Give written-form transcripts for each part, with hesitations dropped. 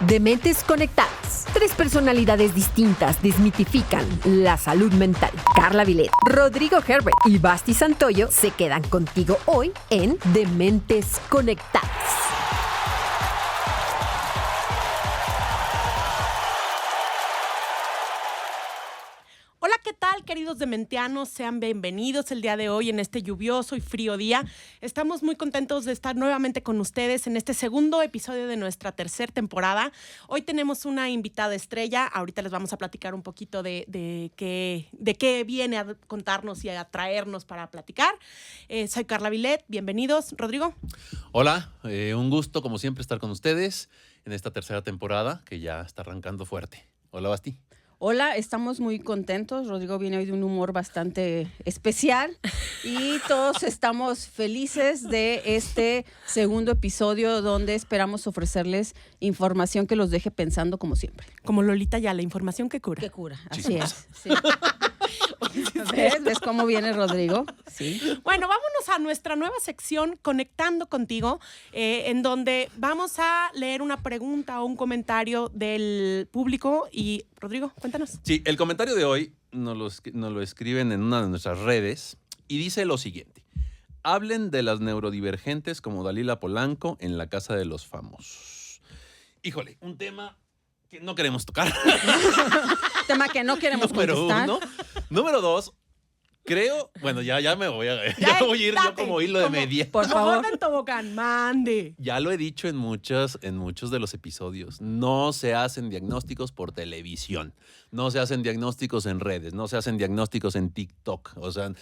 Dementes Conectadas. 3 personalidades distintas desmitifican la salud mental. Carla Vilet, Rodrigo Herbert y Basti Santoyo se quedan contigo hoy en Dementes Conectadas. Hola, ¿qué tal, queridos dementianos? Sean bienvenidos el día de hoy en este lluvioso y frío día. Estamos muy contentos de estar nuevamente con ustedes en este segundo episodio de nuestra tercera temporada. Hoy tenemos una invitada estrella. Ahorita les vamos a platicar un poquito de qué viene a contarnos y a traernos para platicar. Soy Carla Vilet. Bienvenidos. Rodrigo. Hola, un gusto como siempre estar con ustedes en esta tercera temporada que ya está arrancando fuerte. Hola, Basti. Hola, estamos muy contentos. Rodrigo viene hoy de un humor bastante especial y todos estamos felices de este segundo episodio donde esperamos ofrecerles información que los deje pensando como siempre. Como Lolita ya, la información que cura. Que cura, así es. Sí. ¿Ves cómo viene Rodrigo? Sí. Bueno, vámonos a nuestra nueva sección Conectando Contigo, en donde vamos a leer una pregunta o un comentario del público. Y, Rodrigo, cuéntanos. Sí, el comentario de hoy nos lo escriben en una de nuestras redes y dice lo siguiente. Hablen de las neurodivergentes como Dalila Polanco en La Casa de los Famosos. Híjole, un tema que no queremos tocar. Tema que no queremos contestar. Número 2, creo, bueno, ya me voy a ir yo como hilo de media. Por favor. En tobogán, mande. Ya lo he dicho en muchos de los episodios. No se hacen diagnósticos por televisión. No se hacen diagnósticos en redes. No se hacen diagnósticos en TikTok. O sea,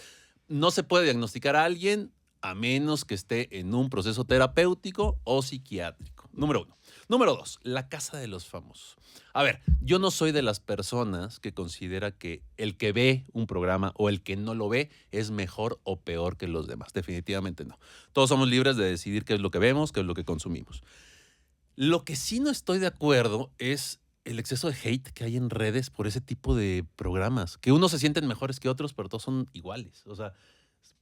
no se puede diagnosticar a alguien a menos que esté en un proceso terapéutico o psiquiátrico. Número 1. Número 2, La Casa de los Famosos. A ver, yo no soy de las personas que considera que el que ve un programa o el que no lo ve es mejor o peor que los demás. Definitivamente no. Todos somos libres de decidir qué es lo que vemos, qué es lo que consumimos. Lo que sí no estoy de acuerdo es el exceso de hate que hay en redes por ese tipo de programas. Que unos se sienten mejores que otros, pero todos son iguales. O sea,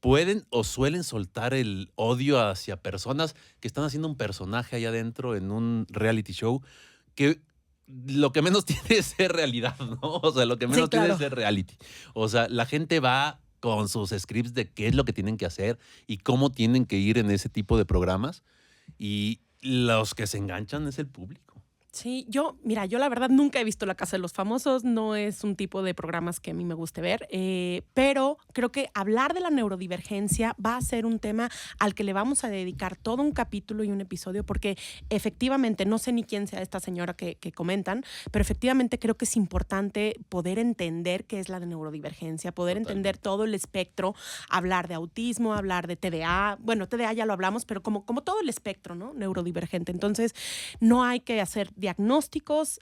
pueden o suelen soltar el odio hacia personas que están haciendo un personaje allá adentro en un reality show que lo que menos tiene es ser realidad, ¿no? O sea, lo que menos tiene es ser reality. O sea, la gente va con sus scripts de qué es lo que tienen que hacer y cómo tienen que ir en ese tipo de programas y los que se enganchan es el público. Sí, yo la verdad nunca he visto La Casa de los Famosos, no es un tipo de programas que a mí me guste ver, pero creo que hablar de la neurodivergencia va a ser un tema al que le vamos a dedicar todo un capítulo y un episodio, porque efectivamente, no sé ni quién sea esta señora que comentan, pero efectivamente creo que es importante poder entender qué es la neurodivergencia, poder entender todo el espectro, hablar de autismo, hablar de TDA, bueno, TDA ya lo hablamos, pero como todo el espectro, ¿no? Neurodivergente. Entonces, no hay que hacer diagnósticos.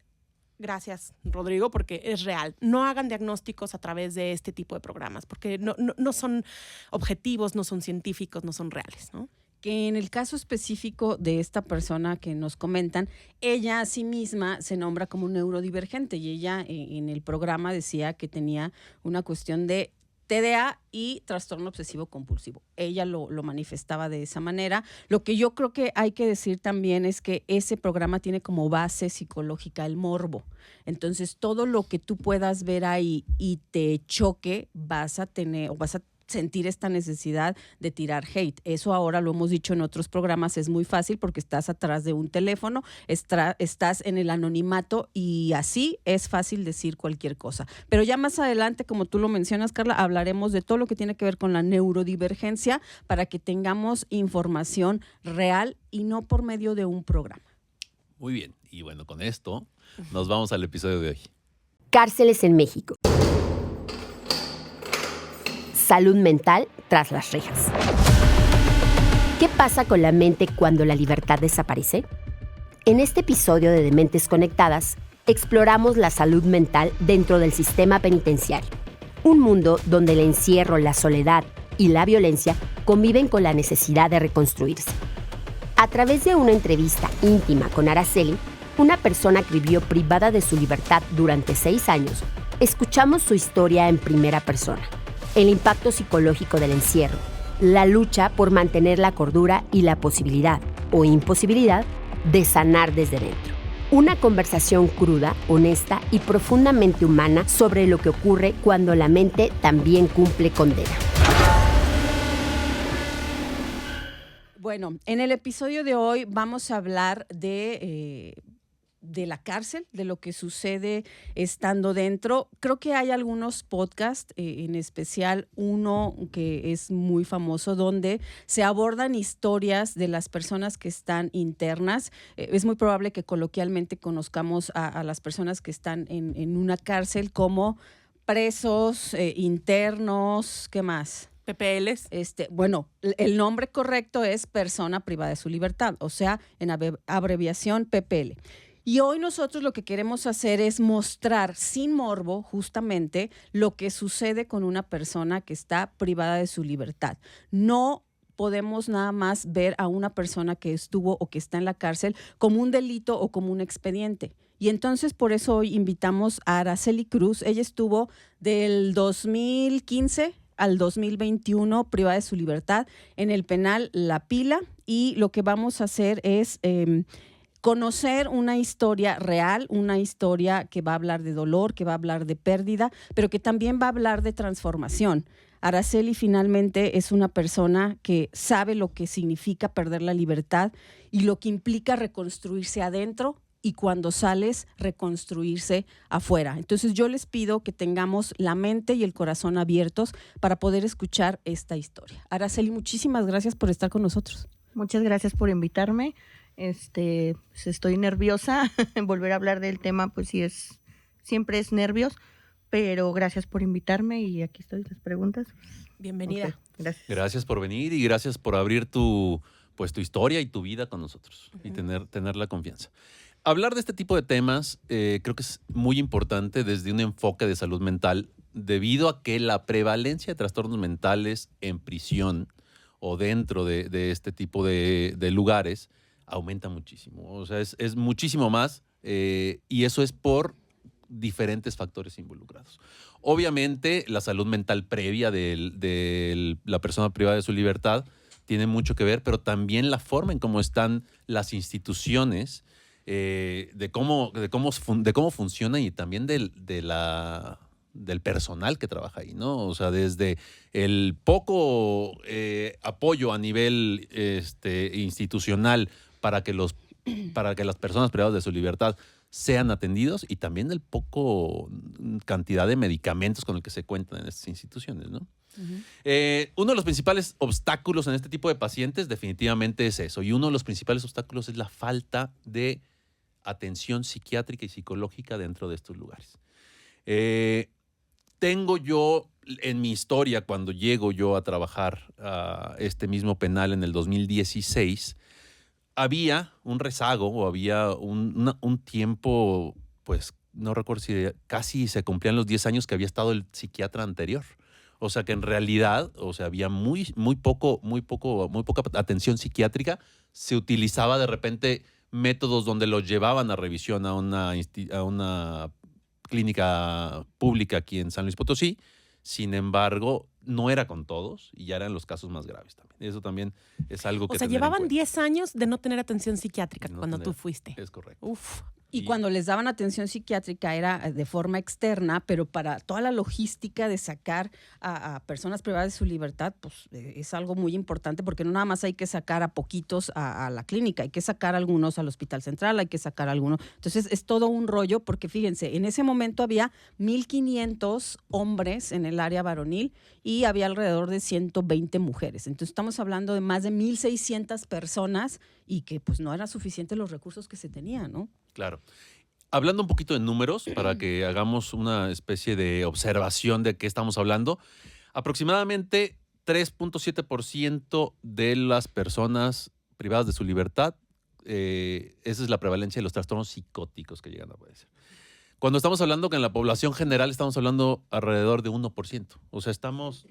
Gracias, Rodrigo, porque es real. No hagan diagnósticos a través de este tipo de programas, porque no son objetivos, no son científicos, no son reales, ¿no? Que en el caso específico de esta persona que nos comentan, ella a sí misma se nombra como neurodivergente y ella en el programa decía que tenía una cuestión de TDA y trastorno obsesivo compulsivo. Ella lo manifestaba de esa manera. Lo que yo creo que hay que decir también es que ese programa tiene como base psicológica el morbo. Entonces, todo lo que tú puedas ver ahí y te choque, vas a sentir esta necesidad de tirar hate. Eso ahora lo hemos dicho en otros programas, es muy fácil porque estás atrás de un teléfono, estás en el anonimato y así es fácil decir cualquier cosa. Pero ya más adelante, como tú lo mencionas, Carla, hablaremos de todo lo que tiene que ver con la neurodivergencia para que tengamos información real y no por medio de un programa. Muy bien, y bueno, con esto nos vamos al episodio de hoy. Cárceles en México. Salud mental tras las rejas. ¿Qué pasa con la mente cuando la libertad desaparece? En este episodio de Dementes Conectadas, exploramos la salud mental dentro del sistema penitenciario. Un mundo donde el encierro, la soledad y la violencia conviven con la necesidad de reconstruirse. A través de una entrevista íntima con Araceli, una persona que vivió privada de su libertad durante 6 años, escuchamos su historia en primera persona. El impacto psicológico del encierro, la lucha por mantener la cordura y la posibilidad o imposibilidad de sanar desde dentro. Una conversación cruda, honesta y profundamente humana sobre lo que ocurre cuando la mente también cumple condena. Bueno, en el episodio de hoy vamos a hablar de la cárcel, de lo que sucede estando dentro. Creo que hay algunos podcasts, en especial uno que es muy famoso, donde se abordan historias de las personas que están internas. Es muy probable que coloquialmente conozcamos a las personas que están en una cárcel como presos, internos, ¿qué más? PPLs. Bueno, el nombre correcto es persona privada de su libertad, o sea, en abreviación PPL. Y hoy nosotros lo que queremos hacer es mostrar sin morbo justamente lo que sucede con una persona que está privada de su libertad. No podemos nada más ver a una persona que estuvo o que está en la cárcel como un delito o como un expediente. Y entonces por eso hoy invitamos a Araceli Cruz. Ella estuvo del 2015 al 2021 privada de su libertad en el penal La Pila, y lo que vamos a hacer es conocer una historia real, una historia que va a hablar de dolor, que va a hablar de pérdida, pero que también va a hablar de transformación. Araceli finalmente es una persona que sabe lo que significa perder la libertad y lo que implica reconstruirse adentro y cuando sales, reconstruirse afuera. Entonces yo les pido que tengamos la mente y el corazón abiertos para poder escuchar esta historia. Araceli, muchísimas gracias por estar con nosotros. Muchas gracias por invitarme. Pues estoy nerviosa. Volver a hablar del tema, pues sí siempre es nervios, pero gracias por invitarme y aquí estoy las preguntas. Bienvenida. Okay, gracias. Gracias por venir y gracias por abrir tu historia y tu vida con nosotros y tener la confianza. Hablar de este tipo de temas creo que es muy importante desde un enfoque de salud mental, debido a que la prevalencia de trastornos mentales en prisión o dentro de este tipo de lugares aumenta muchísimo. O sea, es muchísimo más y eso es por diferentes factores involucrados. Obviamente, la salud mental previa de la persona privada de su libertad tiene mucho que ver, pero también la forma en cómo están las instituciones, de cómo funcionan y también del personal que trabaja ahí, ¿no? O sea, desde el poco apoyo a nivel institucional para que las personas privadas de su libertad sean atendidos y también del poco cantidad de medicamentos con el que se cuentan en estas instituciones, ¿no? Uno de los principales obstáculos en este tipo de pacientes definitivamente es eso, y uno de los principales obstáculos es la falta de atención psiquiátrica y psicológica dentro de estos lugares. Tengo yo en mi historia, cuando llego yo a trabajar a este mismo penal en el 2016, había un rezago o había un tiempo, pues no recuerdo si casi se cumplían los 10 años que había estado el psiquiatra anterior. O sea que en realidad, o sea, había muy poca atención psiquiátrica. Se utilizaba de repente métodos donde los llevaban a revisión a una clínica pública aquí en San Luis Potosí. Sin embargo, no era con todos y ya eran los casos más graves también. Eso también es algo que O sea, tener en llevaban cuenta. 10 años de no tener atención psiquiátrica cuando tú fuiste. Es correcto. Uf. Y cuando les daban atención psiquiátrica era de forma externa, pero para toda la logística de sacar a personas privadas de su libertad, pues es algo muy importante, porque no nada más hay que sacar a poquitos a la clínica, hay que sacar a algunos al Hospital Central, hay que sacar a algunos. Entonces es todo un rollo, porque fíjense, en ese momento había 1,500 hombres en el área varonil y había alrededor de 120 mujeres. Entonces estamos hablando de más de 1,600 personas y que pues no eran suficientes los recursos que se tenían, ¿no? Claro. Hablando un poquito de números, para que hagamos una especie de observación de qué estamos hablando, aproximadamente 3.7% de las personas privadas de su libertad, esa es la prevalencia de los trastornos psicóticos que llegan a aparecer. Cuando estamos hablando que en la población general estamos hablando alrededor de 1%. O sea, estamos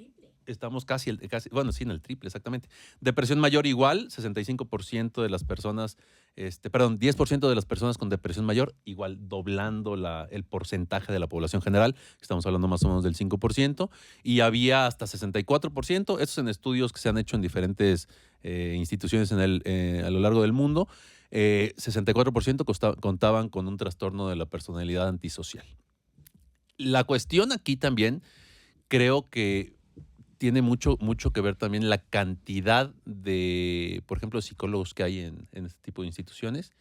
casi, bueno, sí, en el triple, exactamente. Depresión mayor igual, 65% de las personas, 10% de las personas con depresión mayor, igual doblando el porcentaje de la población general, estamos hablando más o menos del 5%, y había hasta 64%, estos en estudios que se han hecho en diferentes instituciones a lo largo del mundo. 64% contaban con un trastorno de la personalidad antisocial. La cuestión aquí también creo que tiene mucho que ver también la cantidad de, por ejemplo, psicólogos que hay en este tipo de instituciones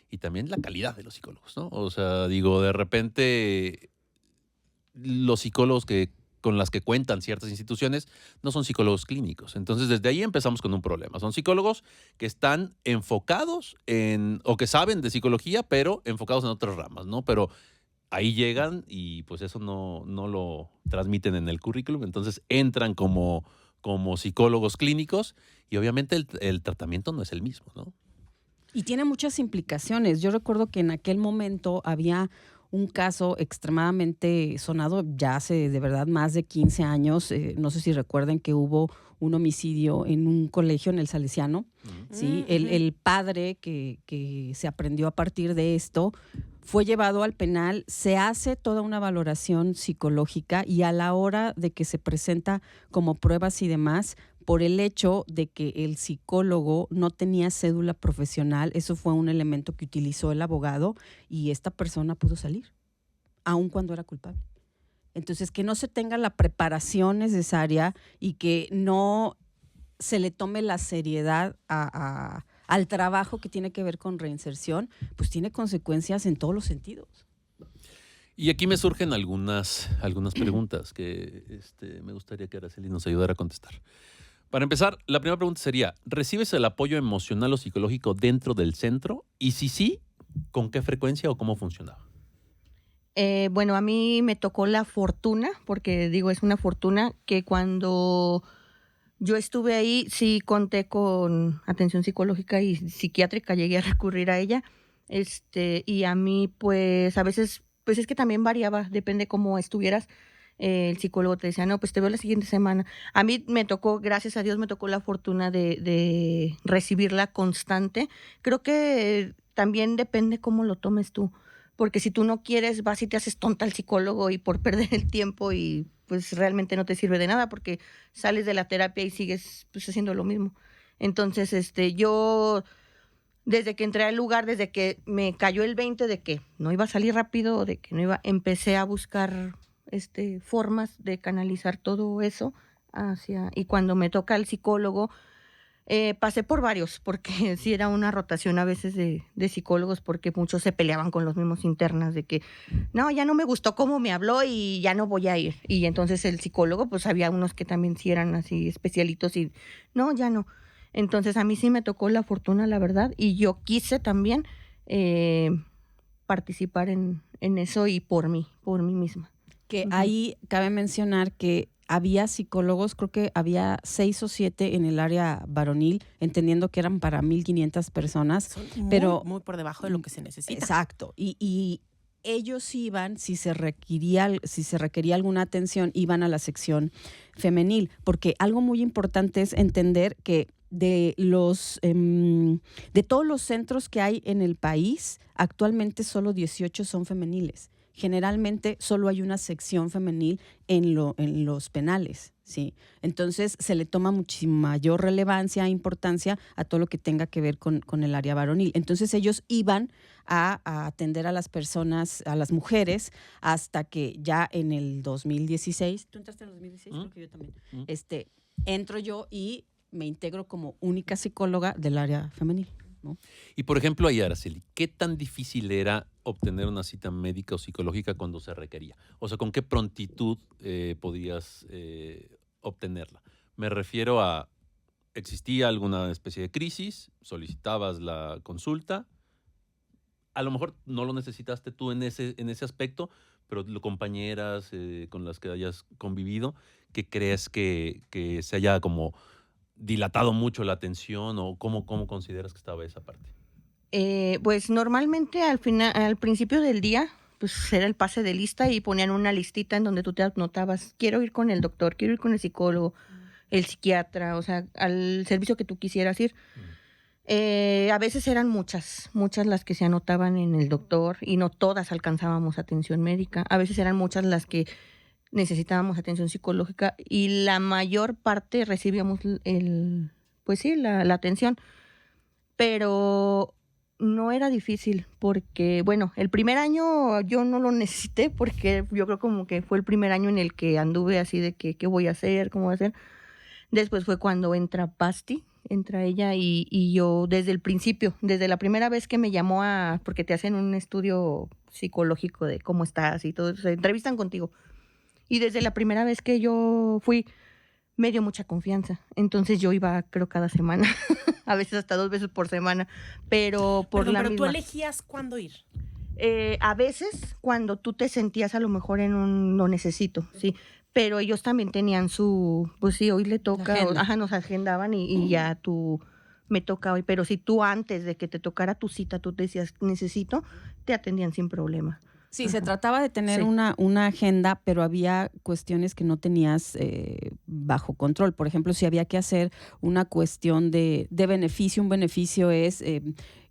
y también la calidad de los psicólogos, ¿no? O sea, digo, de repente los psicólogos con las que cuentan ciertas instituciones no son psicólogos clínicos. Entonces, desde ahí empezamos con un problema. Son psicólogos que están enfocados o que saben de psicología, pero enfocados en otras ramas, ¿no? Pero ahí llegan y pues eso no lo transmiten en el currículum. Entonces, entran como psicólogos clínicos y obviamente el tratamiento no es el mismo, ¿no? Y tiene muchas implicaciones. Yo recuerdo que en aquel momento había un caso extremadamente sonado, ya hace de verdad más de 15 años, no sé si recuerden que hubo un homicidio en un colegio en el Salesiano, ¿sí? El padre que se aprendió a partir de esto fue llevado al penal, se hace toda una valoración psicológica y a la hora de que se presenta como pruebas y demás, por el hecho de que el psicólogo no tenía cédula profesional, eso fue un elemento que utilizó el abogado y esta persona pudo salir, aun cuando era culpable. Entonces, que no se tenga la preparación necesaria y que no se le tome la seriedad al trabajo que tiene que ver con reinserción, pues tiene consecuencias en todos los sentidos. Y aquí me surgen algunas preguntas que me gustaría que Araceli nos ayudara a contestar. Para empezar, la primera pregunta sería, ¿recibes el apoyo emocional o psicológico dentro del centro? Y si sí, ¿con qué frecuencia o cómo funcionaba? Bueno, a mí me tocó la fortuna, porque digo, es una fortuna que cuando yo estuve ahí, sí conté con atención psicológica y psiquiátrica, llegué a recurrir a ella. Y a mí, pues, a veces, pues es que también variaba, depende cómo estuvieras. El psicólogo te decía, no, pues te veo la siguiente semana. A mí me tocó, gracias a Dios, me tocó la fortuna de recibirla constante. Creo que también depende cómo lo tomes tú, porque si tú no quieres, vas y te haces tonta al psicólogo y por perder el tiempo y pues realmente no te sirve de nada porque sales de la terapia y sigues pues haciendo lo mismo. Entonces, yo desde que entré al lugar, desde que me cayó el 20 de que no iba a salir rápido, de que no iba, empecé a buscar formas de canalizar todo eso y cuando me toca el psicólogo, pasé por varios, porque sí era una rotación a veces de psicólogos, porque muchos se peleaban con los mismos internas de que, no, ya no me gustó cómo me habló y ya no voy a ir. Y entonces el psicólogo, pues había unos que también sí eran así especialitos y, no, ya no. Entonces a mí sí me tocó la fortuna, la verdad, y yo quise también participar en eso y por mí misma. Que ahí cabe mencionar que había psicólogos, creo que había 6 o 7 en el área varonil, entendiendo que eran para 1,500 personas. Pero muy por debajo de lo que se necesita. Exacto. Y ellos iban, si se requería alguna atención, iban a la sección femenil. Porque algo muy importante es entender que de todos los centros que hay en el país, actualmente solo 18 son femeniles. Generalmente solo hay una sección femenil en los penales, ¿sí? Entonces se le toma muchísima mayor relevancia e importancia a todo lo que tenga que ver con el área varonil. Entonces ellos iban a atender a las personas, a las mujeres, hasta que ya en el 2016, ¿tú entraste en el 2016? Creo que yo también. Entro yo y me integro como única psicóloga del área femenil, ¿no? Y por ejemplo, ahí, Araceli, ¿qué tan difícil era obtener una cita médica o psicológica cuando se requería? O sea, ¿con qué prontitud podías obtenerla? Me refiero a, ¿existía alguna especie de crisis? ¿Solicitabas la consulta? A lo mejor no lo necesitaste tú en ese aspecto, pero compañeras con las que hayas convivido, ¿qué crees que se haya como dilatado mucho la atención o cómo consideras que estaba esa parte? Pues normalmente al principio del día, pues era el pase de lista y ponían una listita en donde tú te anotabas, quiero ir con el doctor, quiero ir con el psicólogo, el psiquiatra, o sea, al servicio que tú quisieras ir. A veces eran muchas las que se anotaban en el doctor y no todas alcanzábamos atención médica. A veces eran muchas las que necesitábamos atención psicológica y la mayor parte recibíamos la atención. Pero no era difícil porque, bueno, el primer año yo no lo necesité porque yo creo como que fue el primer año en el que anduve así de que qué voy a hacer, cómo voy a hacer. Después fue cuando entra Basti, entra ella y yo desde el principio, desde la primera vez que me llamó porque te hacen un estudio psicológico de cómo estás y todo, se entrevistan contigo. Y desde la primera vez que yo fui, me dio mucha confianza. Entonces yo iba, creo, cada semana, a veces hasta 2 veces por semana, pero por la Pero misma. tú elegías cuándo ir. A veces cuando tú te sentías a lo mejor lo necesito, sí, pero ellos también tenían pues sí, hoy le toca, agenda. nos agendaban y ya tú me toca hoy, pero si tú antes de que te tocara tu cita, tú decías necesito, te atendían sin problema. Sí, se trataba de tener Sí. una agenda, pero había cuestiones que no tenías bajo control. Por ejemplo, si había que hacer una cuestión de beneficio, un beneficio es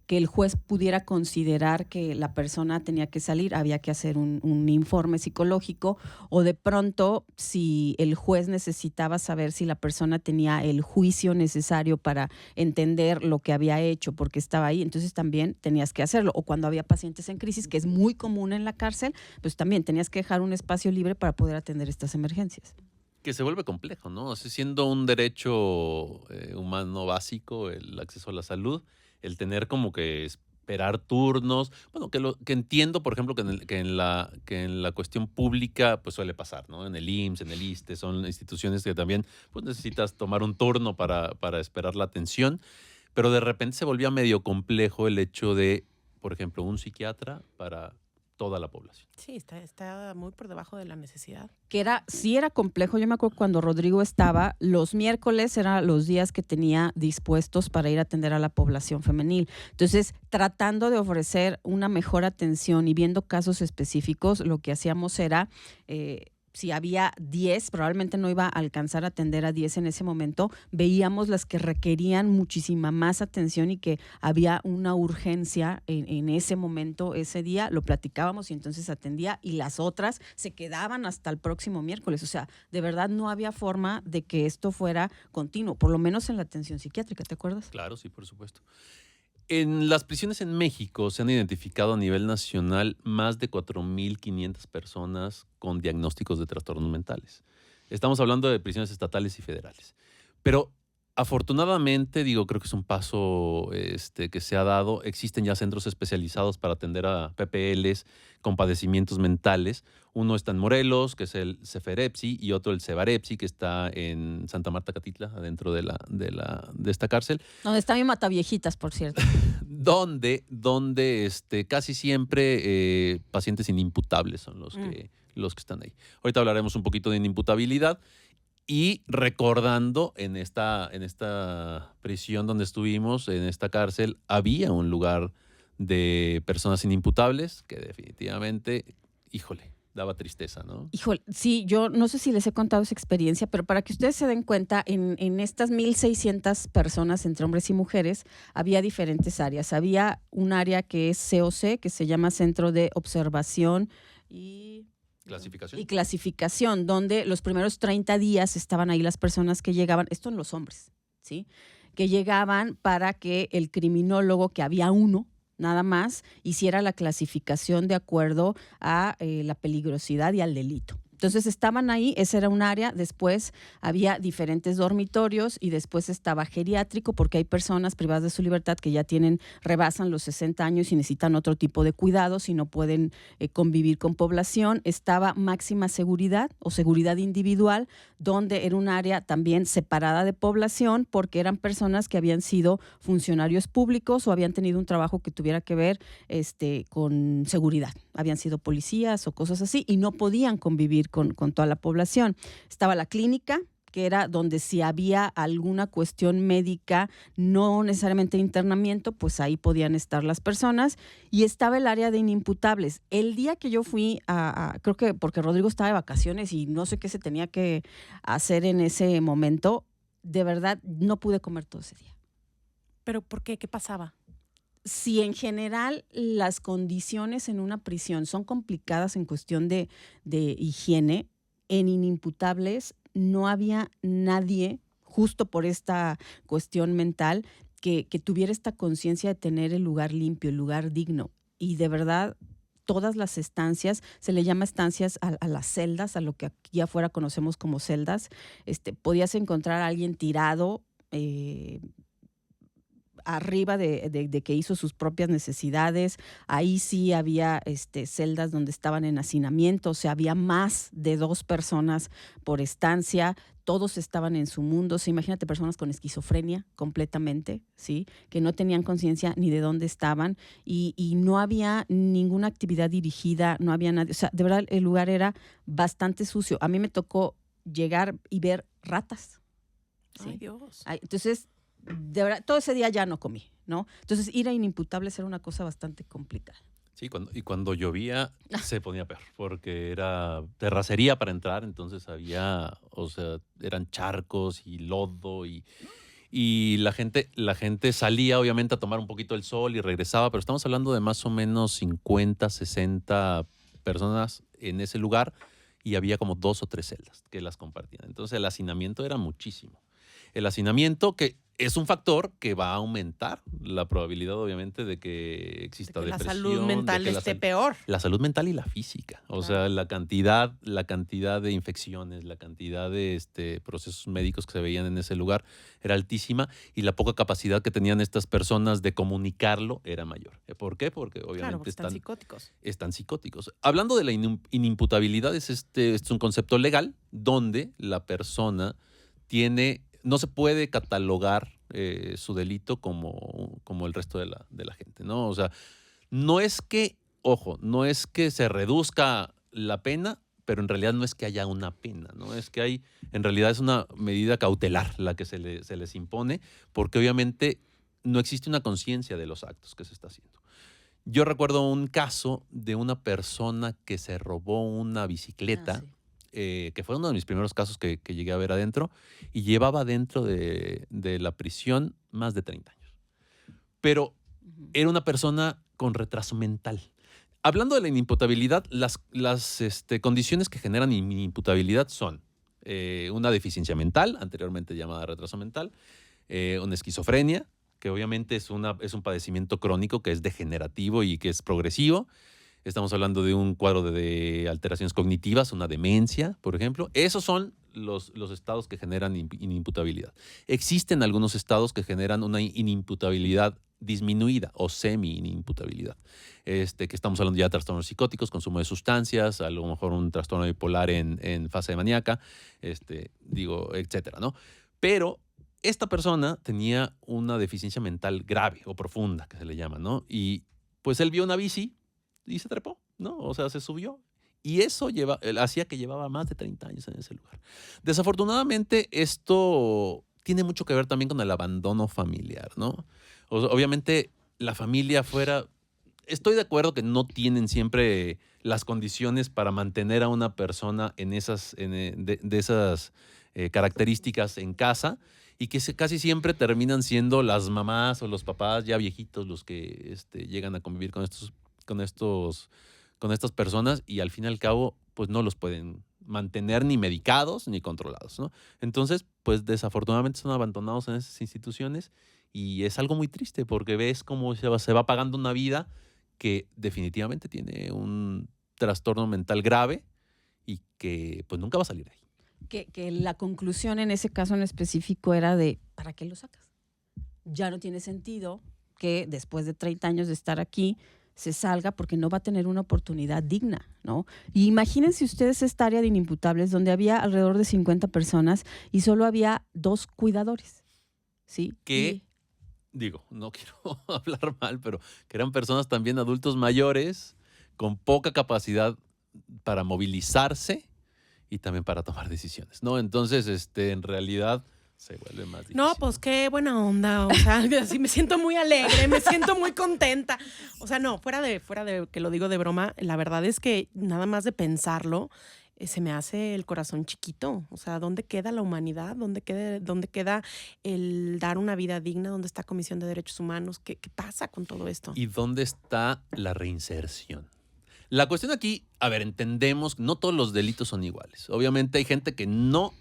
que el juez pudiera considerar que la persona tenía que salir, había que hacer un informe psicológico, o de pronto si el juez necesitaba saber si la persona tenía el juicio necesario para entender lo que había hecho porque estaba ahí, entonces también tenías que hacerlo. O cuando había pacientes en crisis, que es muy común en la cárcel, pues también tenías que dejar un espacio libre para poder atender estas emergencias. Que se vuelve complejo, ¿no? O sea, siendo un derecho humano básico, el acceso a la salud, el tener como que esperar turnos, bueno, que entiendo, por ejemplo, que en la cuestión pública pues suele pasar, ¿no? En el IMSS, en el ISSSTE, son instituciones que también pues necesitas tomar un turno para esperar la atención, pero de repente se volvía medio complejo el hecho de, por ejemplo, un psiquiatra para toda la población. Sí, está muy por debajo de la necesidad. Que sí era complejo. Yo me acuerdo cuando Rodrigo estaba, los miércoles eran los días que tenía dispuestos para ir a atender a la población femenil. Entonces, tratando de ofrecer una mejor atención y viendo casos específicos, lo que hacíamos era si había 10, probablemente no iba a alcanzar a atender a 10 en ese momento, veíamos las que requerían muchísima más atención y que había una urgencia en ese momento, ese día, lo platicábamos y entonces atendía, y las otras se quedaban hasta el próximo miércoles. O sea, de verdad no había forma de que esto fuera continuo, por lo menos en la atención psiquiátrica, ¿te acuerdas? Claro, sí, por supuesto. En las prisiones en México se han identificado a nivel nacional más de 4.500 personas con diagnósticos de trastornos mentales. Estamos hablando de prisiones estatales y federales. Pero afortunadamente, digo, creo que es un paso que se ha dado. Existen ya centros especializados para atender a PPLs con padecimientos mentales. Uno está en Morelos, que es el Ceferepsi, y otro el Cebarepsi, que está en Santa Marta, Catitla, adentro de esta cárcel. Donde está mi Mataviejitas, por cierto. Donde casi siempre pacientes inimputables son los que están ahí. Ahorita hablaremos un poquito de inimputabilidad y recordando en esta prisión donde estuvimos, en esta cárcel, había un lugar de personas inimputables que definitivamente, híjole, daba tristeza, ¿no? Híjole, sí, yo no sé si les he contado esa experiencia, pero para que ustedes se den cuenta, en estas 1,600 personas, entre hombres y mujeres, había diferentes áreas. Había un área que es COC, que se llama Centro de Observación y clasificación, donde los primeros 30 días estaban ahí las personas que llegaban, esto en los hombres, ¿sí? Que llegaban para que el criminólogo, que había uno, nada más, hiciera la clasificación de acuerdo a la peligrosidad y al delito. Entonces estaban ahí, ese era un área, después había diferentes dormitorios y después estaba geriátrico, porque hay personas privadas de su libertad que ya rebasan los 60 años y necesitan otro tipo de cuidados y no pueden convivir con población. Estaba máxima seguridad o seguridad individual, donde era un área también separada de población porque eran personas que habían sido funcionarios públicos o habían tenido un trabajo que tuviera que ver con seguridad. Habían sido policías o cosas así y no podían convivir con toda la población. Estaba la clínica, que era donde si había alguna cuestión médica, no necesariamente internamiento, pues ahí podían estar las personas. Y estaba el área de inimputables. El día que yo fui creo que porque Rodrigo estaba de vacaciones y no sé qué se tenía que hacer en ese momento, de verdad no pude comer todo ese día. ¿Pero por qué? ¿Qué pasaba? Si en general las condiciones en una prisión son complicadas en cuestión de higiene, en inimputables no había nadie, justo por esta cuestión mental, que tuviera esta conciencia de tener el lugar limpio, el lugar digno. Y de verdad, todas las estancias, se le llama estancias a las celdas, a lo que aquí afuera conocemos como celdas. Podías encontrar a alguien tirado arriba de que hizo sus propias necesidades. Ahí sí había celdas donde estaban en hacinamiento, o sea, había más de 2 personas por estancia. Todos estaban en su mundo. O sea, imagínate personas con esquizofrenia completamente, ¿sí? Que no tenían conciencia ni de dónde estaban y no había ninguna actividad dirigida, no había nadie. O sea, de verdad el lugar era bastante sucio. A mí me tocó llegar y ver ratas. ¿Sí? Ay, Dios. Entonces, de verdad, todo ese día ya no comí, ¿no? Entonces, ir a Inimputables era una cosa bastante complicada. Sí, cuando llovía se ponía peor, porque era terracería para entrar, entonces había, o sea, eran charcos y lodo y la gente salía obviamente a tomar un poquito el sol y regresaba, pero estamos hablando de más o menos 50, 60 personas en ese lugar y había como 2 o 3 celdas que las compartían. Entonces el hacinamiento era muchísimo. El hacinamiento que es un factor que va a aumentar la probabilidad, obviamente, de que exista De que la depresión. salud mental esté peor. La salud mental y la física. O sea, la cantidad de infecciones, la cantidad de procesos médicos que se veían en ese lugar era altísima y la poca capacidad que tenían estas personas de comunicarlo era mayor. ¿Por qué? Porque obviamente Claro, porque están psicóticos. Están psicóticos. Hablando de la inimputabilidad, es un concepto legal donde la persona no se puede catalogar su delito como el resto de la gente, ¿no? O sea, no es que se reduzca la pena, pero en realidad no es que haya una pena, ¿no? Es que en realidad es una medida cautelar la que se les impone, porque obviamente no existe una conciencia de los actos que se está haciendo. Yo recuerdo un caso de una persona que se robó una bicicleta, Sí. que fue uno de mis primeros casos que llegué a ver adentro, y llevaba dentro de la prisión más de 30 años. Pero era una persona con retraso mental. Hablando de la inimputabilidad, las condiciones que generan inimputabilidad son una deficiencia mental, anteriormente llamada retraso mental, una esquizofrenia, que obviamente es un padecimiento crónico que es degenerativo y que es progresivo. Estamos hablando de un cuadro de alteraciones cognitivas, una demencia, por ejemplo. Esos son los estados que generan inimputabilidad. Existen algunos estados que generan una inimputabilidad disminuida o semi-inimputabilidad. Que estamos hablando ya de trastornos psicóticos, consumo de sustancias, a lo mejor un trastorno bipolar en fase maníaca, etcétera, ¿no? Pero esta persona tenía una deficiencia mental grave o profunda, que se le llama, ¿no? Y pues él vio una bici y se trepó, ¿no? O sea, se subió. Y eso hacía que llevaba más de 30 años en ese lugar. Desafortunadamente, esto tiene mucho que ver también con el abandono familiar, ¿no? Obviamente, la familia afuera, estoy de acuerdo que no tienen siempre las condiciones para mantener a una persona de esas características en casa y que casi siempre terminan siendo las mamás o los papás ya viejitos los que llegan a convivir con estas personas y al fin y al cabo pues no los pueden mantener ni medicados ni controlados, ¿no? Entonces, pues desafortunadamente son abandonados en esas instituciones y es algo muy triste porque ves cómo se va apagando una vida que definitivamente tiene un trastorno mental grave y que pues nunca va a salir de ahí. Que la conclusión en ese caso en específico era de, ¿para qué lo sacas? Ya no tiene sentido que después de 30 años de estar aquí se salga porque no va a tener una oportunidad digna, ¿no? Y imagínense ustedes esta área de inimputables donde había alrededor de 50 personas y solo había 2 cuidadores, ¿sí? No quiero hablar mal, pero que eran personas también adultos mayores con poca capacidad para movilizarse y también para tomar decisiones, ¿no? Entonces, en realidad se vuelve más difícil. No, pues qué buena onda, o sea, así me siento muy alegre, me siento muy contenta. O sea, no, fuera de que lo digo de broma, la verdad es que nada más de pensarlo, se me hace el corazón chiquito. O sea, ¿dónde queda la humanidad? ¿Dónde queda el dar una vida digna? ¿Dónde está Comisión de Derechos Humanos? ¿Qué pasa con todo esto? ¿Y dónde está la reinserción? La cuestión aquí, a ver, entendemos que no todos los delitos son iguales. Obviamente hay gente que no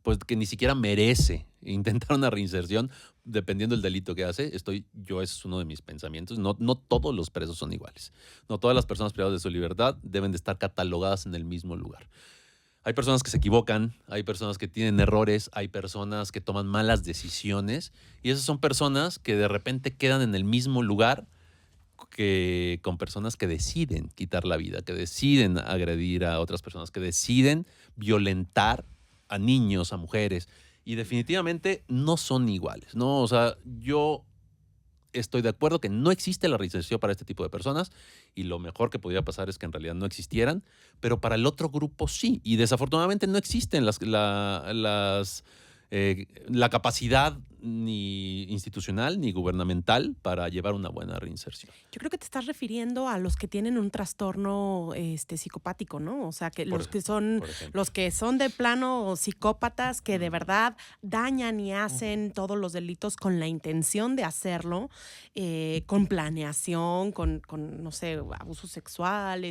pues que ni siquiera merece intentar una reinserción dependiendo del delito que hace. Ese es uno de mis pensamientos. No todos los presos son iguales. No todas las personas privadas de su libertad deben de estar catalogadas en el mismo lugar. Hay personas que se equivocan, hay personas que tienen errores, hay personas que toman malas decisiones y esas son personas que de repente quedan en el mismo lugar que con personas que deciden quitar la vida, que deciden agredir a otras personas, que deciden violentar a niños, a mujeres. Y definitivamente no son iguales, ¿no? O sea, yo estoy de acuerdo que no existe la reinserción para este tipo de personas y lo mejor que podría pasar es que en realidad no existieran, pero para el otro grupo sí. Y desafortunadamente no existen la capacidad ni institucional ni gubernamental para llevar una buena reinserción. Yo creo que te estás refiriendo a los que tienen un trastorno psicopático, ¿no? O sea, que los que son de plano psicópatas que de verdad dañan y hacen todos los delitos con la intención de hacerlo, con planeación, con no sé, abuso sexual,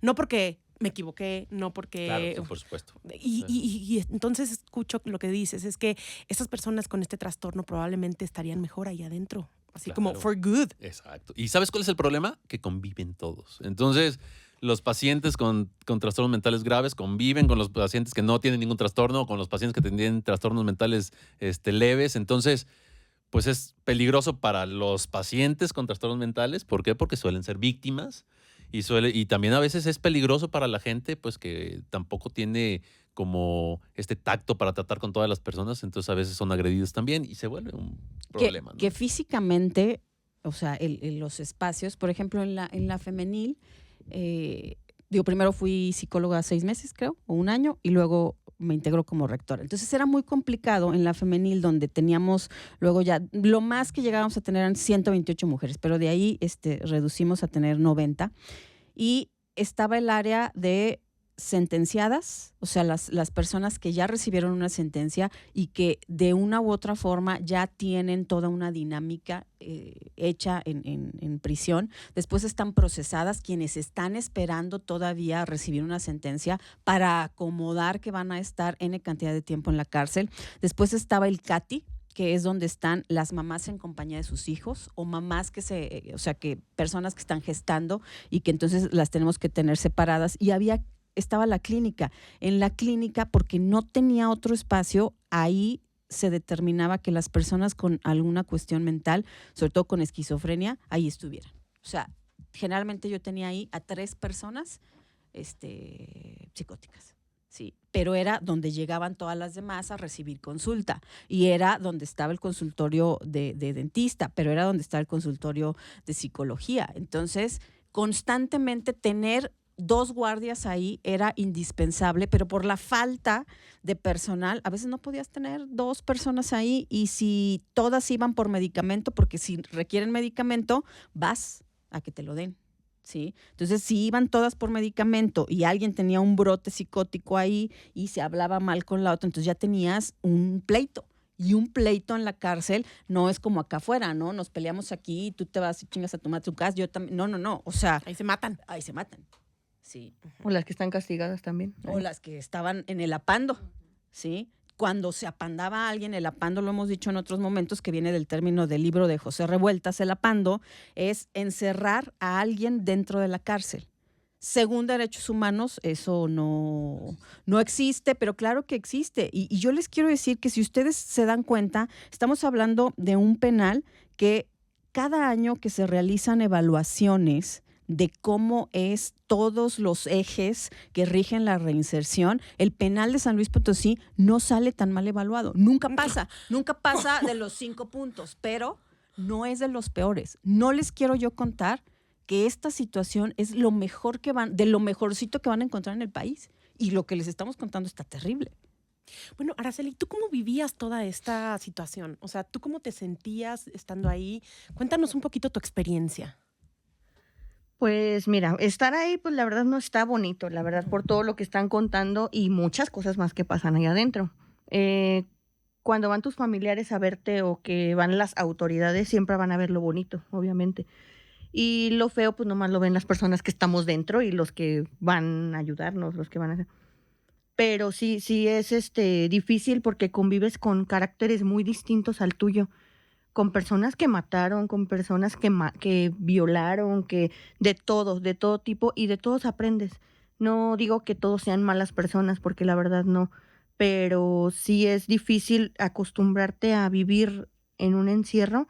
no porque me equivoqué, no porque... Claro, sí, por supuesto. Y entonces escucho lo que dices, es que esas personas con este trastorno probablemente estarían mejor ahí adentro, así como for good. Exacto. ¿Y sabes cuál es el problema? Que conviven todos. Entonces, los pacientes con trastornos mentales graves conviven con los pacientes que no tienen ningún trastorno, con los pacientes que tienen trastornos mentales leves. Entonces, pues es peligroso para los pacientes con trastornos mentales. ¿Por qué? Porque suelen ser víctimas. Y también a veces es peligroso para la gente, pues que tampoco tiene como este tacto para tratar con todas las personas, entonces a veces son agredidos también y se vuelve un problema, ¿no? Que físicamente, o sea, los espacios, por ejemplo, en la femenil, primero fui psicóloga 6 meses, creo, o 1 año, y luego me integró como rectora. Entonces era muy complicado en la femenil, donde teníamos luego ya, lo más que llegábamos a tener eran 128 mujeres, pero de ahí reducimos a tener 90. Y estaba el área de sentenciadas, o sea, las personas que ya recibieron una sentencia y que de una u otra forma ya tienen toda una dinámica hecha en prisión. Después están procesadas quienes están esperando todavía recibir una sentencia para acomodar que van a estar N cantidad de tiempo en la cárcel. Después estaba el CATI, que es donde están las mamás en compañía de sus hijos o mamás que personas que están gestando y que entonces las tenemos que tener separadas. Y estaba la clínica. En la clínica, porque no tenía otro espacio, ahí se determinaba que las personas con alguna cuestión mental, sobre todo con esquizofrenia, ahí estuvieran. O sea, generalmente yo tenía ahí a 3 personas psicóticas. Sí, pero era donde llegaban todas las demás a recibir consulta y era donde estaba el consultorio de dentista, pero era donde estaba el consultorio de psicología. Entonces, constantemente tener 2 guardias ahí era indispensable, pero por la falta de personal, a veces no podías tener 2 personas ahí y si todas iban por medicamento, porque si requieren medicamento, vas a que te lo den. ¿Sí? Entonces, si iban todas por medicamento y alguien tenía un brote psicótico ahí y se hablaba mal con la otra, entonces ya tenías un pleito. Y un pleito en la cárcel no es como acá afuera, ¿no? Nos peleamos aquí, tú te vas y chingas a tu casa, yo también. No. O sea, ahí se matan. Sí. O las que están castigadas también. O las que estaban en el apando, ¿sí? Cuando se apandaba a alguien, el apando, lo hemos dicho en otros momentos, que viene del término del libro de José Revueltas, el apando es encerrar a alguien dentro de la cárcel. Según derechos humanos, eso no existe, pero claro que existe. Y yo les quiero decir que si ustedes se dan cuenta, estamos hablando de un penal que cada año que se realizan evaluaciones de cómo es todos los ejes que rigen la reinserción, el penal de San Luis Potosí no sale tan mal evaluado. Nunca pasa de los 5 puntos, pero no es de los peores. No les quiero yo contar que esta situación es lo mejor de lo mejorcito que van a encontrar en el país. Y lo que les estamos contando está terrible. Bueno, Araceli, ¿tú cómo vivías toda esta situación? O sea, ¿tú cómo te sentías estando ahí? Cuéntanos un poquito tu experiencia. Pues mira, estar ahí, pues la verdad no está bonito, la verdad, por todo lo que están contando y muchas cosas más que pasan ahí adentro. Cuando van tus familiares a verte o que van las autoridades, siempre van a ver lo bonito, obviamente. Y lo feo, pues nomás lo ven las personas que estamos dentro y los que van a ayudarnos, los que van a hacer. Pero sí es difícil porque convives con caracteres muy distintos al tuyo, con personas que mataron, con personas que violaron, que de todo tipo, y de todos aprendes. No digo que todos sean malas personas, porque la verdad no, pero sí es difícil acostumbrarte a vivir en un encierro